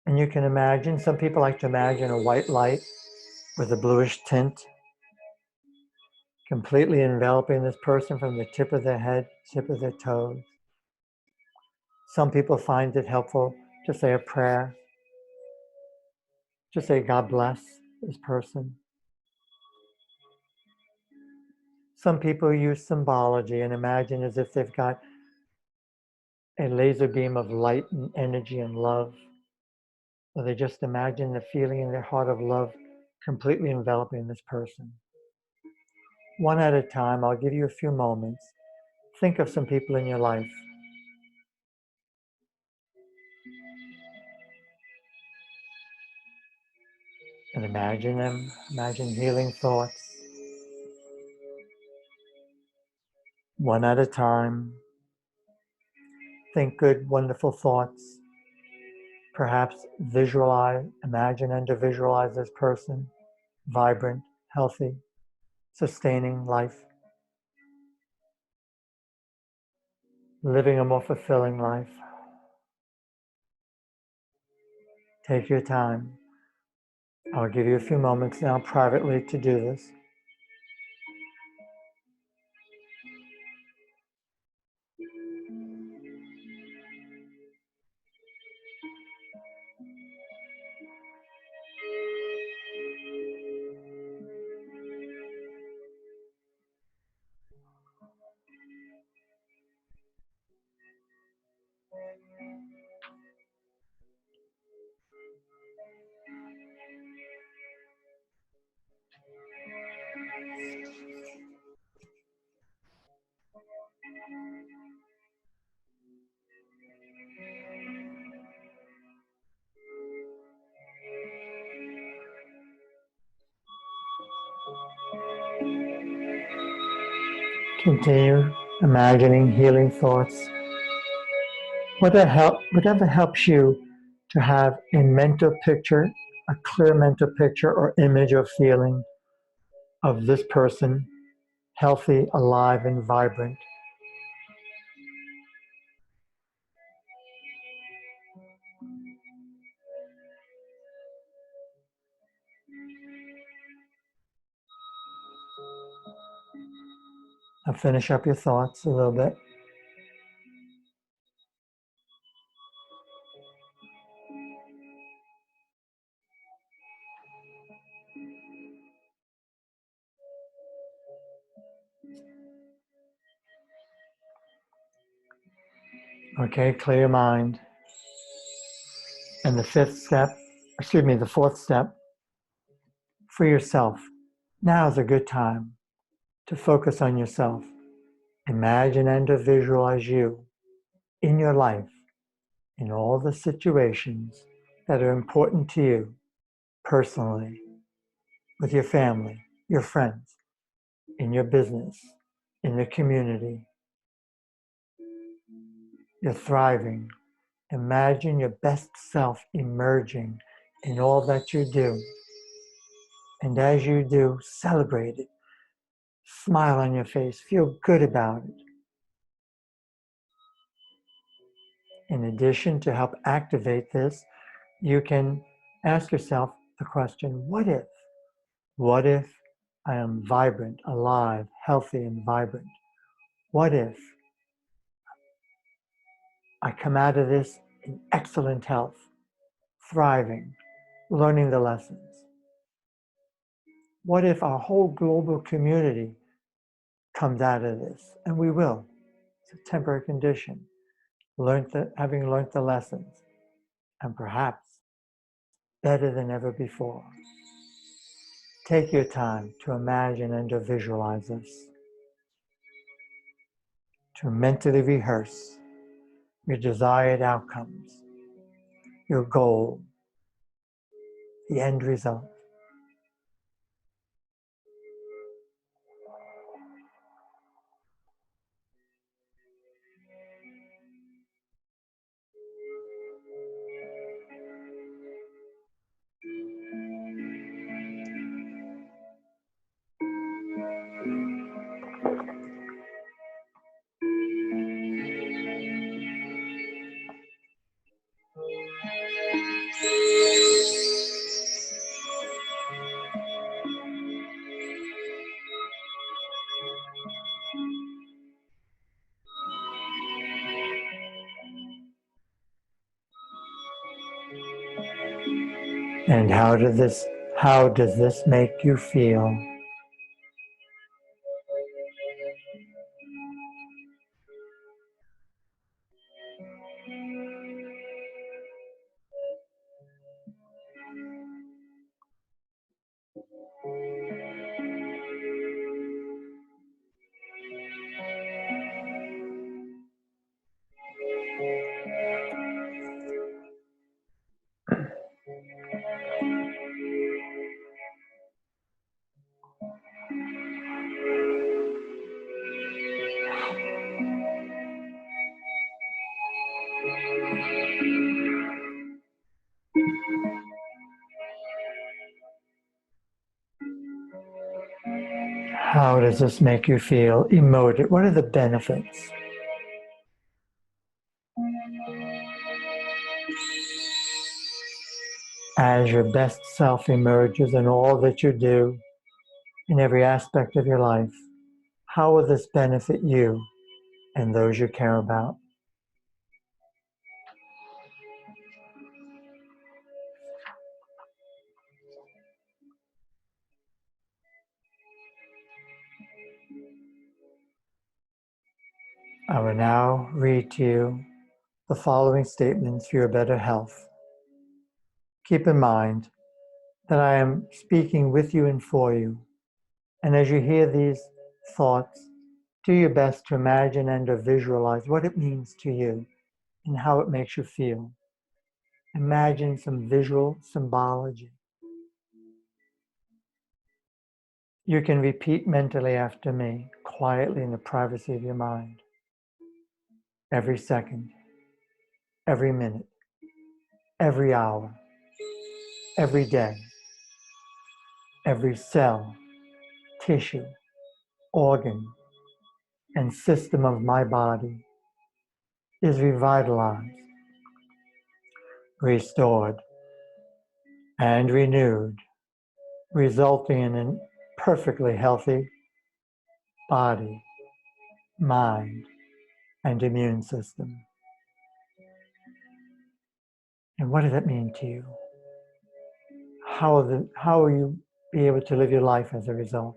A: And you can imagine, some people like to imagine a white light with a bluish tint, completely enveloping this person from the tip of their head, tip of their toes. Some people find it helpful to say a prayer, to say God bless this person. Some people use symbology and imagine as if they've got a laser beam of light and energy and love. Or they just imagine the feeling in their heart of love completely enveloping this person. One at a time, I'll give you a few moments. Think of some people in your life. And imagine them, imagine healing thoughts. One at a time. Think good, wonderful thoughts. Perhaps imagine and to visualize this person, vibrant, healthy, sustaining life, living a more fulfilling life. Take your time. I'll give you a few moments now privately to do this. Continue imagining healing thoughts. Whatever helps you to have a mental picture, a clear mental picture or image or feeling of this person, healthy, alive, and vibrant. Now finish up your thoughts a little bit. Okay, clear your mind. And the fourth step, for yourself. Now is a good time to focus on yourself. Imagine and to visualize you in your life, in all the situations that are important to you personally, with your family, your friends, in your business, in the community. You're thriving. Imagine your best self emerging in all that you do. And as you do, celebrate it. Smile on your face. Feel good about it. In addition, to help activate this, you can ask yourself the question, what if? What if I am vibrant, alive, healthy, and vibrant? What if I come out of this in excellent health, thriving, learning the lessons? What if our whole global community comes out of this? And we will. It's a temporary condition. Having learned the lessons, and perhaps better than ever before. Take your time to imagine and to visualize this, to mentally rehearse your desired outcomes, your goal, the end result. And how does this make you feel? How does this make you feel? Emoted. What are the benefits? as your best self emerges in all that you do, in every aspect of your life, how will this benefit you and those you care about? I will now read to you the following statements for your better health. Keep in mind that I am speaking with you and for you. And as you hear these thoughts, do your best to imagine and to visualize what it means to you and how it makes you feel. Imagine some visual symbology. You can repeat mentally after me, quietly in the privacy of your mind. Every second, every minute, every hour, every day, every cell, tissue, organ, and system of my body is revitalized, restored, and renewed, resulting in a perfectly healthy body, mind, and immune system. And what does that mean to you? How will you be able to live your life as a result?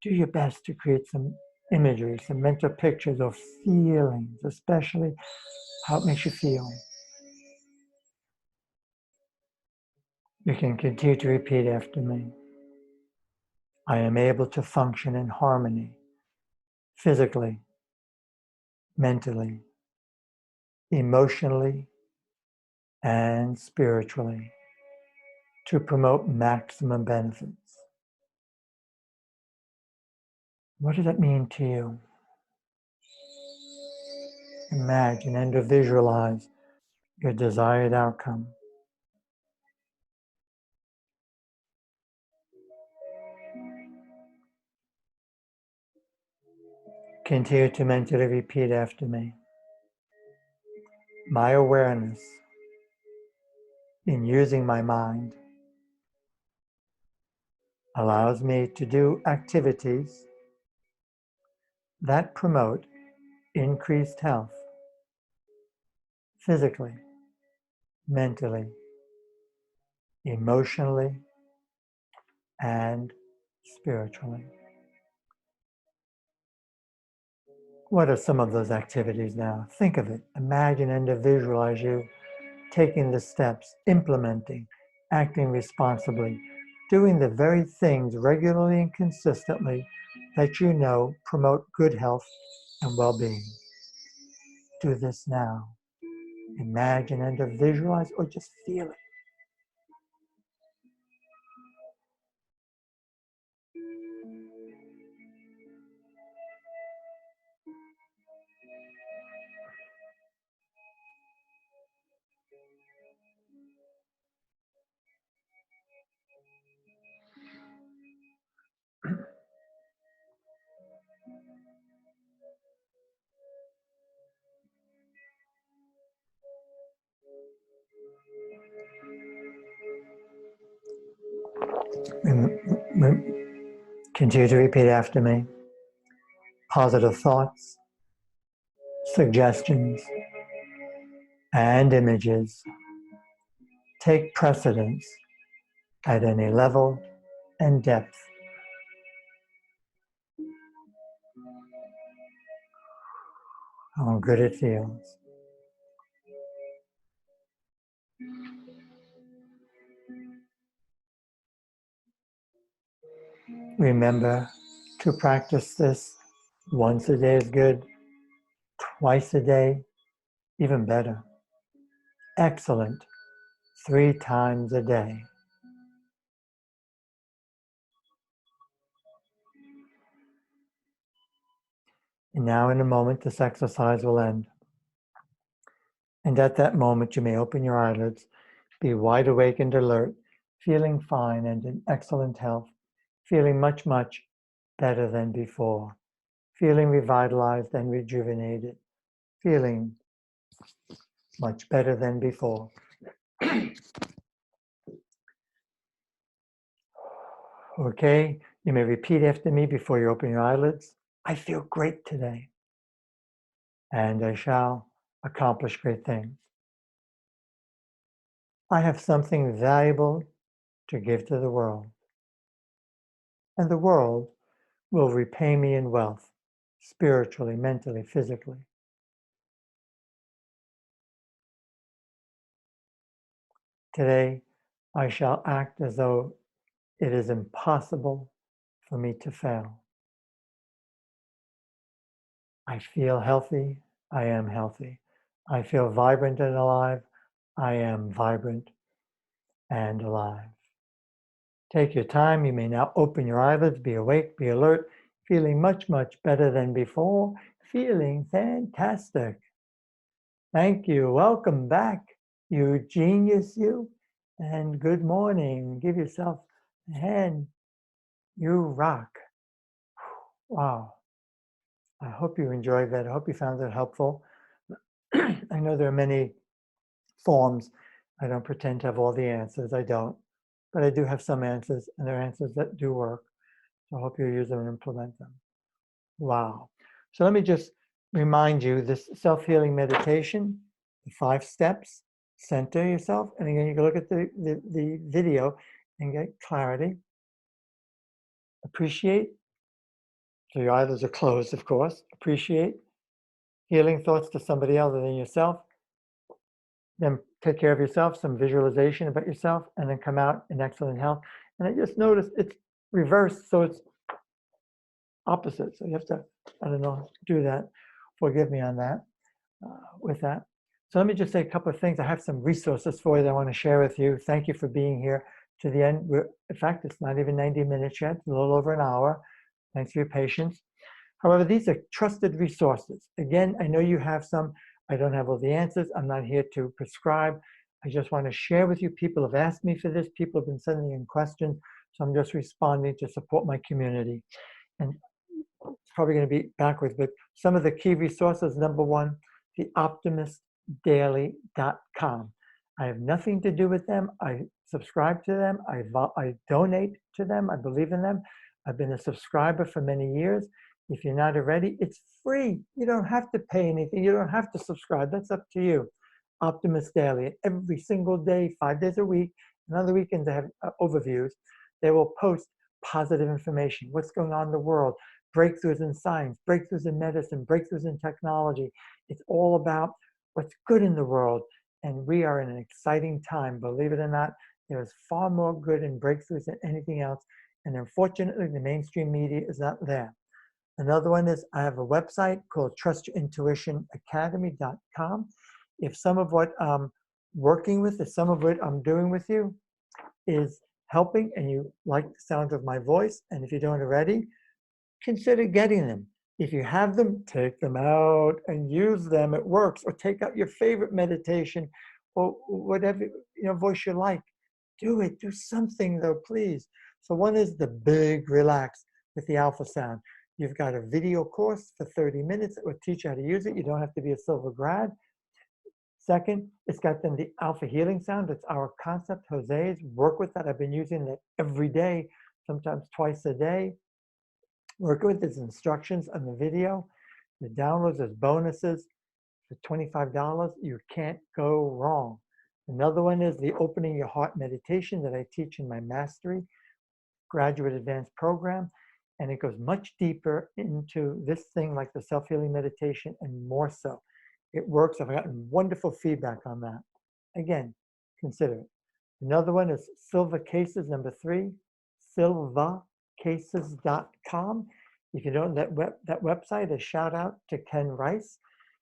A: Do your best to create some imagery, some mental pictures of feelings, especially how it makes you feel. You can continue to repeat after me. I am able to function in harmony, physically, mentally, emotionally, and spiritually, to promote maximum benefits. What does that mean to you? Imagine and to visualize your desired outcome. Continue to mentally repeat after me. My awareness in using my mind allows me to do activities that promote increased health, physically, mentally, emotionally, and spiritually. What are some of those activities now? Think of it. Imagine and visualize you taking the steps, implementing, acting responsibly, doing the very things regularly and consistently that you know promote good health and well-being. Do this now. Imagine and visualize or just feel it. Continue to repeat after me. Positive thoughts, suggestions, and images take precedence at any level and depth. How good it feels. Remember to practice this once a day is good, twice a day, even better. Excellent, 3 times a day. And now in a moment, this exercise will end. And at that moment, you may open your eyelids, be wide awake and alert, feeling fine and in excellent health, feeling much, much better than before, feeling revitalized and rejuvenated, feeling much better than before. Okay, you may repeat after me before you open your eyelids. I feel great today, and I shall accomplish great things. I have something valuable to give to the world, and the world will repay me in wealth, spiritually, mentally, physically. Today, I shall act as though it is impossible for me to fail. I feel healthy. I am healthy. I feel vibrant and alive. I am vibrant and alive. Take your time. You may now open your eyelids, be awake, be alert, feeling much, much better than before, feeling fantastic. Thank you. Welcome back, you genius, you. And good morning. Give yourself a hand. You rock. Wow. I hope you enjoyed that. I hope you found it helpful. I know there are many forms. I don't pretend to have all the answers. I don't. But I do have some answers, and they're answers that do work. So I hope you use them and implement them. Wow. So let me just remind you this self-healing meditation, the 5 steps, center yourself, and again, you can look at the video and get clarity. Appreciate. So your eyelids are closed, of course. Appreciate. Healing thoughts to somebody other than yourself. Then take care of yourself, some visualization about yourself, and then come out in excellent health. And I just noticed it's reversed, so it's opposite. So you have to, I don't know, do that. Forgive me on that, with that. So let me just say a couple of things. I have some resources for you that I want to share with you. Thank you for being here to the end. In fact, it's not even 90 minutes yet, a little over an hour. Thanks for your patience. However, these are trusted resources. Again, I know you have some. I don't have all the answers. I'm not here to prescribe. I just want to share with you. People have asked me for this. People have been sending in questions. So I'm just responding to support my community. And it's probably going to be backwards, but some of the key resources. Number one, theoptimistdaily.com. I have nothing to do with them. I subscribe to them. I donate to them. I believe in them. I've been a subscriber for many years. If you're not already, it's free. You don't have to pay anything. You don't have to subscribe. That's up to you. Optimist Daily, every single day, 5 days a week, and on the weekends they have overviews. They will post positive information, what's going on in the world, breakthroughs in science, breakthroughs in medicine, breakthroughs in technology. It's all about what's good in the world. And we are in an exciting time. Believe it or not, there is far more good and breakthroughs than anything else. And unfortunately, the mainstream media is not there. Another one is I have a website called trustyourintuitionacademy.com. If some of what I'm working with, if some of what I'm doing with you is helping and you like the sound of my voice, and if you don't already, consider getting them. If you have them, take them out and use them. It works. Or take out your favorite meditation or whatever voice you like. Do it. Do something though, please. So one is the big relax with the alpha sound. You've got a video course for 30 minutes that will teach you how to use it. You don't have to be a Silva grad. Second, it's got then the alpha healing sound. It's our concept, Jose's. Work with that. I've been using it every day, sometimes twice a day. Work with his instructions on the video. The downloads as bonuses for $25. You can't go wrong. Another one is the opening your heart meditation that I teach in my mastery graduate advanced program. And it goes much deeper into this thing like the self-healing meditation and more so. It works. I've gotten wonderful feedback on that. Again, consider it. Another one is Silva Cases, number 3, silvacases.com. If you don't know that website, a shout out to Ken Rice.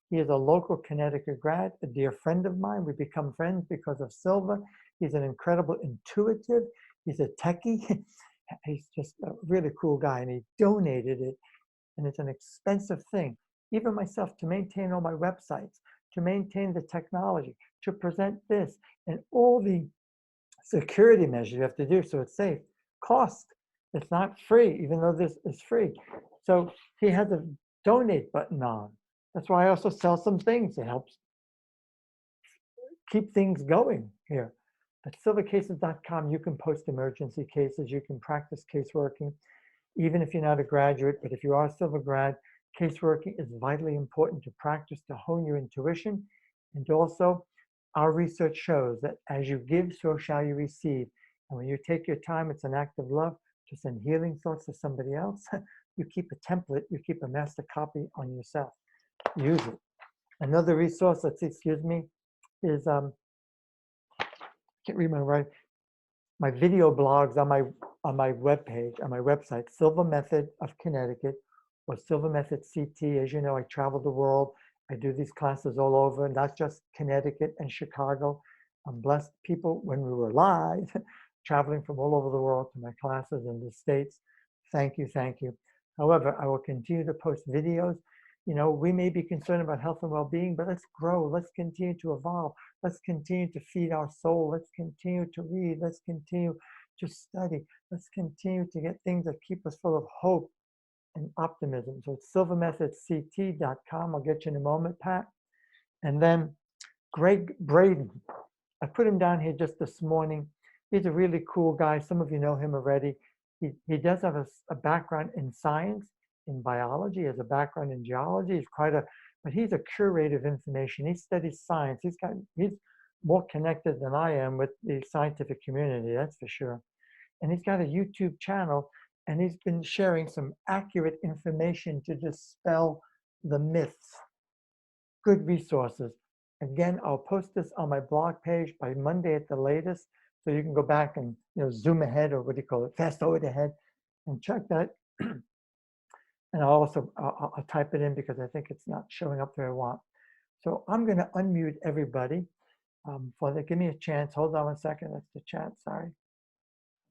A: He is a local Connecticut grad, a dear friend of mine. We become friends because of Silva. He's an incredible intuitive. He's a techie. He's just a really cool guy, and he donated it, and it's an expensive thing. Even myself, to maintain all my websites, to maintain the technology, to present this, and all the security measures you have to do so it's safe, cost. It's not free, even though this is free. So he has a donate button on. That's why I also sell some things. It helps keep things going here. At silvacases.com, you can post emergency cases, you can practice caseworking, even if you're not a graduate. But if you are a Silva grad, caseworking is vitally important to practice, to hone your intuition. And also, our research shows that as you give, so shall you receive. And when you take your time, it's an act of love to send healing thoughts to somebody else. You keep a template, you keep a master copy on yourself. Use it. Another resource, let's see, excuse me, is can't read my right. My video blogs on my webpage, on my website, Silva Method of Connecticut, or Silva Method CT. As you know, I travel the world. I do these classes all over, not just Connecticut and Chicago. I'm blessed people when we were live, traveling from all over the world to my classes in the States. Thank you, thank you. However, I will continue to post videos. You know, we may be concerned about health and well-being, but let's grow. Let's continue to evolve. Let's continue to feed our soul. Let's continue to read. Let's continue to study. Let's continue to get things that keep us full of hope and optimism. So it's silvamethodct.com. I'll get you in a moment, Pat. And then Greg Braden. I put him down here just this morning. He's a really cool guy. Some of you know him already. He does have a background in science, in biology, has a background in geology. But he's a curator of information. He studies science. He's more connected than I am with the scientific community, that's for sure. And he's got a YouTube channel, and he's been sharing some accurate information to dispel the myths. Good resources. Again, I'll post this on my blog page by Monday at the latest, so you can go back and zoom ahead, or what do you call it, fast forward ahead, and check that. And I'll type it in because I think it's not showing up where I want. So I'm going to unmute everybody. Give me a chance. Hold on one second. That's the chat. Sorry.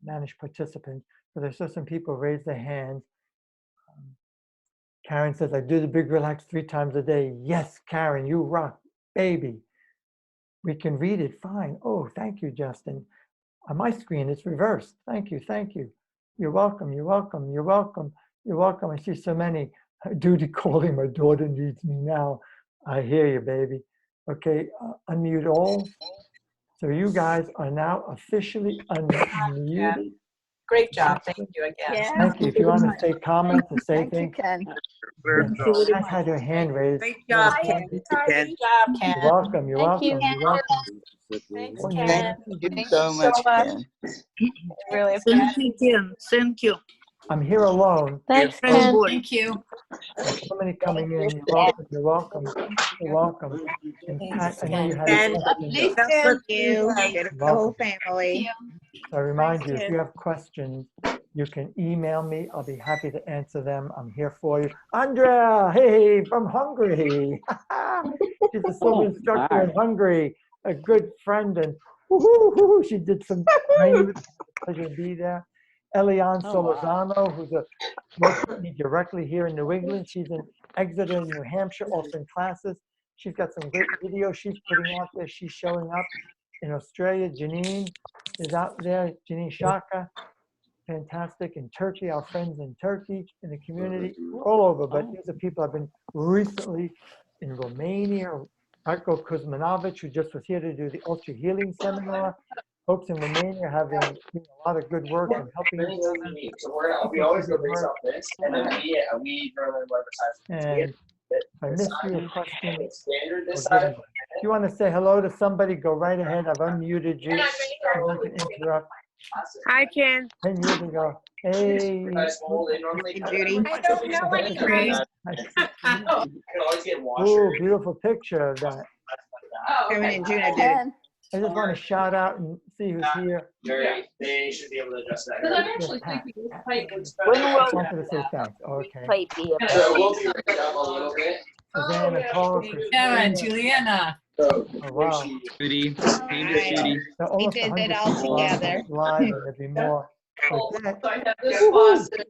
A: Manage participants. But I saw some people raise their hands. Karen says, I do the big relax 3 times a day. Yes, Karen, you rock, baby. We can read it fine. Oh, thank you, Justin. On my screen, it's reversed. Thank you, thank you. You're welcome, you're welcome, you're welcome, you're welcome. I see so many. Duty calling, my daughter needs me now. I hear you, baby. Okay, unmute all. So you guys are now officially unmuted.
B: Great job. Thank you again.
C: Yeah.
A: Thank you. If you want to say comments or say things.
C: Ken.
A: Ken had her hand raised.
B: Great job, Ken. Great job, Ken.
A: You're welcome. You're
C: Thank you,
A: welcome. You're welcome.
B: Thanks,
A: Well,
B: Ken.
D: Thank you so much, Ken.
B: Really appreciate it.
C: Thank you.
A: I'm here alone.
C: Thanks,
D: Oh,
C: Ken.
D: boy.
B: Thank you.
A: There's so many coming in. You're welcome. You're welcome. You're welcome. In fact, I know you had a
B: Ken.
A: question.
D: Thank you. Get the whole family.
A: So I remind you, if you have questions, you can email me. I'll be happy to answer them. I'm here for you. Andrea, hey, from Hungary. She's a Silva instructor in Hungary, a good friend, and woo-hoo, she did some training. Pleasure to be there. Eliane Solozano, who's works with me directly here in New England. She's in Exeter, New Hampshire, offering classes. She's got some great videos she's putting out there. She's showing up in Australia. Janine is out there. Janine Shaka, fantastic. In Turkey, our friends in Turkey, in the community, all over. But these are people I've been recently in Romania. Marco Kuzmanovic, who just was here to do the Ultra Healing Seminar. Folks in Romania are having a lot of good work and helping each other.
E: We always go based off this, and then we normally
A: And if I missed your question,
E: standard this
A: forgive
E: side.
A: me. If you want to say hello to somebody, go right ahead. I've unmuted you. I'm not going to interrupt.
F: Hi, Ken.
A: 10 years ago. Hey.
D: Judy.
B: I don't know anything.
A: Oh, beautiful picture of that.
D: Kevin and Juna did.
C: Ken.
A: I just want to shout out and see who's here.
E: They should be able to adjust that.
F: Because I'm actually thinking this pipe was
A: I wanted to say thanks. Okay.
C: Might be a
E: So we'll be right up a little bit.
A: Suzanne, Nicole,
B: Kevin,
A: Christina.
B: Juliana.
E: So
A: Oh, wow.
G: Judy. Hey, Judy.
A: So almost
D: did it
A: 100
D: all
A: people on
D: together.
A: Live, and there'd be more. With that,
F: So I have this faucet.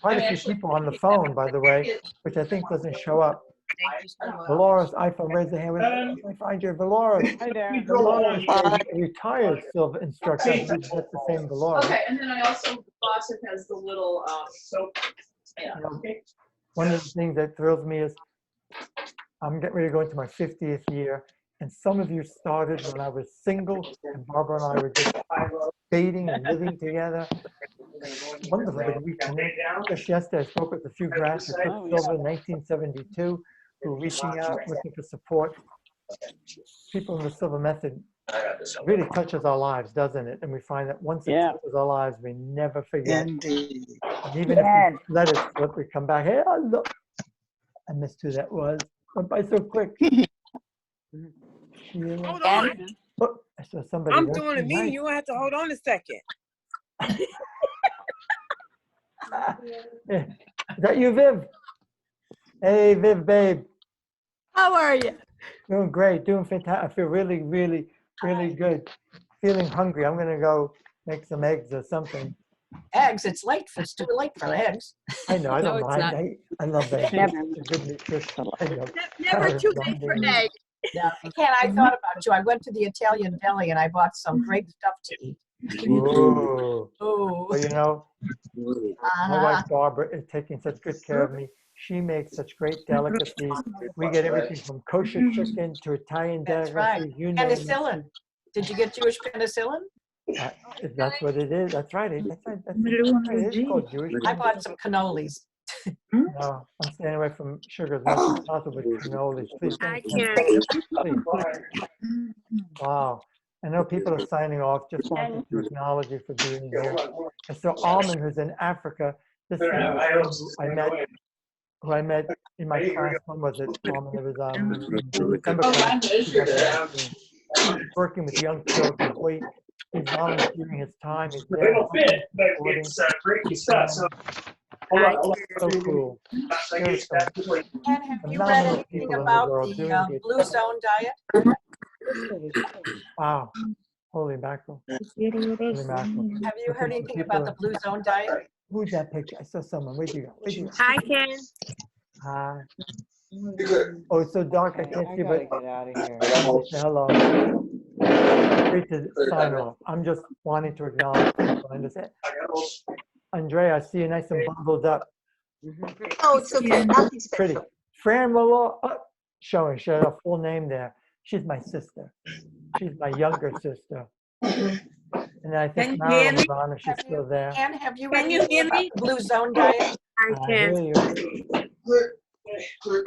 A: quite a few people on the phone, by the way, which I think doesn't show up.
D: Thank you so much.
A: Dolores, iPhone, raise the hand. Let me find your Dolores.
F: Hi there.
A: Dolores is a retired Silva instructor. That's the same Dolores.
F: Okay, and then I also, the faucet has the little soap. Yeah.
A: You know, one of the things that thrills me is I'm getting ready to go into my 50th year, And some of you started when I was single, and Barbara and I were just dating and living together. Wonderful to reconnect. Just yesterday, I spoke with a few grads who took Silva in 1972, who were reaching out, looking for support. People in the Silva Method really touches our lives, doesn't it? And we find that once it touches our lives, we never forget.
C: Indeed.
A: And even if we let it slip, we come back, hey, I missed who that was. Went by so quick.
H: Hold on.
A: Oh, I saw somebody.
H: I'm
A: walking
H: doing a meeting.
A: right.
H: You have to hold on a second.
A: Yeah. Is that you, Viv? Hey, Viv, babe.
I: How are you?
A: Doing great, doing fantastic. I feel really, really, really good. Feeling hungry. I'm gonna go make some eggs or something.
B: Eggs, it's late. It's too late for eggs.
A: I know, I don't
I: No, it's not.
A: mind. I love eggs.
I: Never.
A: It's a good nutrition. I know.
I: Never too late for eggs.
B: Yeah. Ken, I thought about you. I went to the Italian deli and I bought some great stuff to eat.
A: Ooh.
B: Oh.
A: Well, you know, my wife Barbara is taking such good care of me. She makes such great delicacies. We get everything from kosher chicken to Italian
B: That's
A: delicacies.
B: right.
A: You name it.
B: Penicillin. Did you get Jewish penicillin?
A: If that's what it is. That's right. That's right. That's right. It is called Jewish.
B: I bought some cannolis.
A: No, I'm staying away from sugar as much as possible with cannolis. Please
I: I
A: don't.
I: can't.
A: Please. Wow. I know people are signing off. Just wanted to acknowledge you for being here. And so Almond, who's in Africa, this is who I met in my class. When was it? Almond, it was December class, 2019. Working with young children. He's volunteering his time. He's there. Supporting. So cool. There's some
B: Ken, have you read
A: phenomenal
B: anything
A: people in the
B: about
A: world doing
B: the
A: good
B: Blue
A: stuff.
B: Zone diet?
A: Wow. Holy mackerel. Holy mackerel.
B: Have you heard anything about the Blue Zone diet?
A: Who's that picture? I saw someone. Where'd you go? Where'd you go?
I: Hi, Ken.
A: Hi. Oh, it's so dark I can't see, but
C: Get out of here.
A: hello. Great to sign off. I'm just wanting to acknowledge people and just say, Andrea, I see you nice and bundled up.
D: Oh, it's okay. Nothing
A: Pretty.
D: special.
A: Fran Malone, showing, she had a full name there. She's my sister. She's my younger sister. And I
I: Can
A: think
I: you hear
A: Marilyn
I: me?
A: was on if she's still there.
B: Ken, have you read
I: Can you
B: anything
I: hear
B: about
I: me?
B: the Blue Zone diet?
I: I
A: I
I: can.
A: hear you.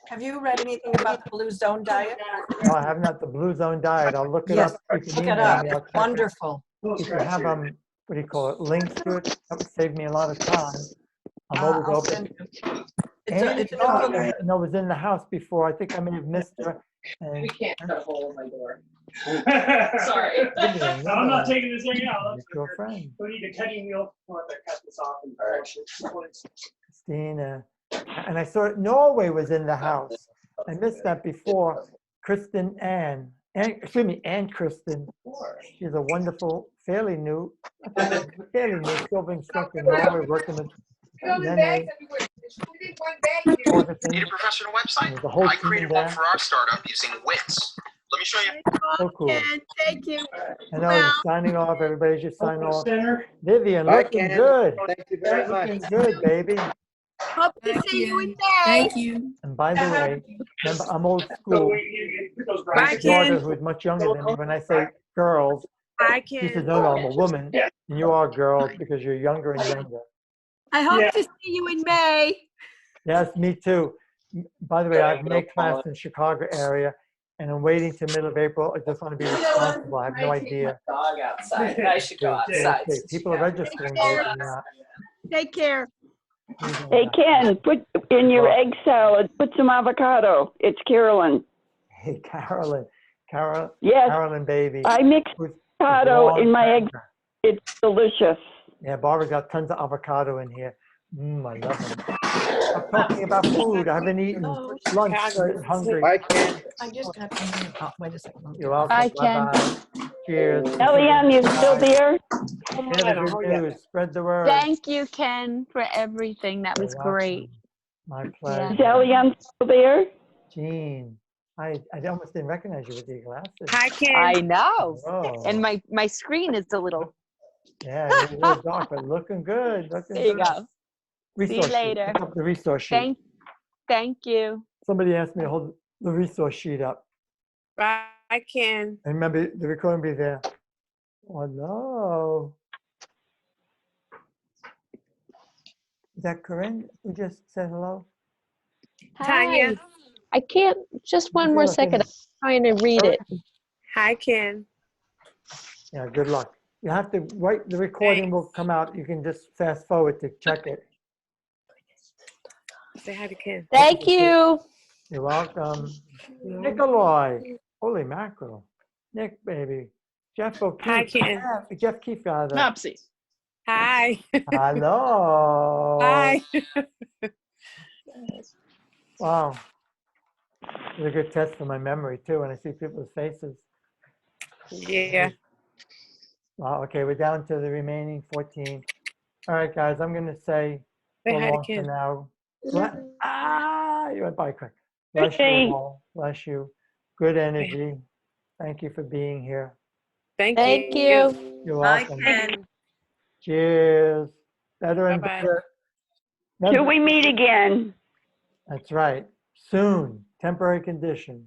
B: Have you read anything about the Blue Zone diet?
A: No, I have not. The Blue Zone diet. I'll look it
B: Yes,
A: up. You can
B: look it
A: email
B: up.
A: me. I'll
B: It's
A: check it.
B: wonderful.
A: If you have what do you call it, links to it, that would save me a lot of time. I'm always
B: I'll
A: open.
B: send you.
A: And
B: It's available.
A: no, was in the house before. I think I may have missed her. And
E: We can't cut a hole in my door.
F: Sorry.
A: I'm
F: not taking this thing out.
A: Meet your friend,
F: We need a cutting wheel. We'll have to cut this off and
A: Christina. And I saw it, Norway was in the house. I missed that before. Kristen Ann. Ann Kristen. She's a wonderful, fairly new Silva instructor in Norway, working with Renee. Augustine.
J: Need a professional website?
A: There's a whole
J: I
A: team
J: created
A: there.
J: one for our startup using Wix. Let me show you.
A: So cool.
I: Ken, thank you.
A: I know you're signing off. Everybody should sign off.
F: Center.
A: Vivian,
C: Bye,
A: looking
C: Ken.
A: good.
C: Thank you very
A: Looking
C: much.
A: good, baby.
I: Hope to see you in May.
K: Thank you.
A: And by the way, remember, I'm old
F: So
A: school.
F: you put those
A: My
I: Bye,
F: brackets.
A: daughter,
I: Ken.
A: who is much younger than me, when I say girls,
I: I
A: she says,
I: can.
A: no, I'm a woman. And you are girls because you're younger and younger.
I: I hope
F: Yeah.
I: to see you in May.
A: Yes, me too. By the way, I have May class in Chicago area, and I'm waiting till middle of April. I just want to be responsible. I have no idea.
E: Dog outside. I should go outside.
A: Okay, people are registering. Believe it or not.
I: Take care.
L: Hey, Ken, put in your egg salad, put some avocado. It's Carolyn.
A: Hey, Carolyn.
L: Yes,
A: Carolyn, baby.
L: I mix
A: With
L: avocado
A: long
L: in my egg.
A: cracker.
L: It's delicious.
A: Yeah, Barbara's got tons of avocado in here. I love them. I'm talking about food. I haven't eaten lunch. I'm hungry.
C: Bye, Ken.
B: I just got to, oh, wait a second.
A: You're welcome.
L: Bye, Ken.
A: Bye-bye. Cheers.
L: Eliane, you still there?
A: Share the good news. Spread the word.
K: Thank you, Ken, for everything. That was
A: You're
K: great.
A: welcome. My
K: Yeah.
L: Is
A: pleasure.
L: Eliane still there?
A: Jean, I almost didn't recognize you with your glasses.
I: Hi, Ken.
K: I know.
A: Oh,
K: And my screen is a little.
A: yeah, it's a little dark, but looking good. Looking
K: There you
A: good.
K: go.
A: Resource sheet.
K: later.
A: Pick up the resource sheet.
K: Thank you.
A: Somebody asked me to hold the resource sheet up.
H: Bye, Ken.
A: And remember, the recording will be there. Oh, no. Is that Corinne who just said hello?
H: Tanya.
C: I can't, just one more second. I'm trying to read it.
H: Hi, Ken.
A: Yeah, good luck. You have to write, the recording will come out. You can just fast forward to check it.
H: Say hi to Ken.
C: Thank you.
A: You're welcome. Nikolai. Holy mackerel. Nick, baby. Jeff O'Keefe.
H: Hi, Ken.
A: Jeff Keefe, rather.
G: Mopsy.
H: Hi.
A: Hello.
H: Hi.
A: Wow. It's a good test for my memory, too, when I see people's faces.
H: Yeah.
A: Wow, okay, we're down to the remaining 14. All right, guys, I'm going to say
H: Say
A: so
H: hi to
A: long for
H: Ken.
A: now. You went by quick. Bless
L: Okay.
A: you all. Bless you. Good energy. Thank you for being here.
H: Thank
C: Thank
H: you.
C: you.
A: You're
F: Bye,
A: welcome.
F: Ken.
A: Cheers. Better and
H: Bye-bye.
A: better.
L: Till we meet again.
A: That's right. Soon. Temporary condition.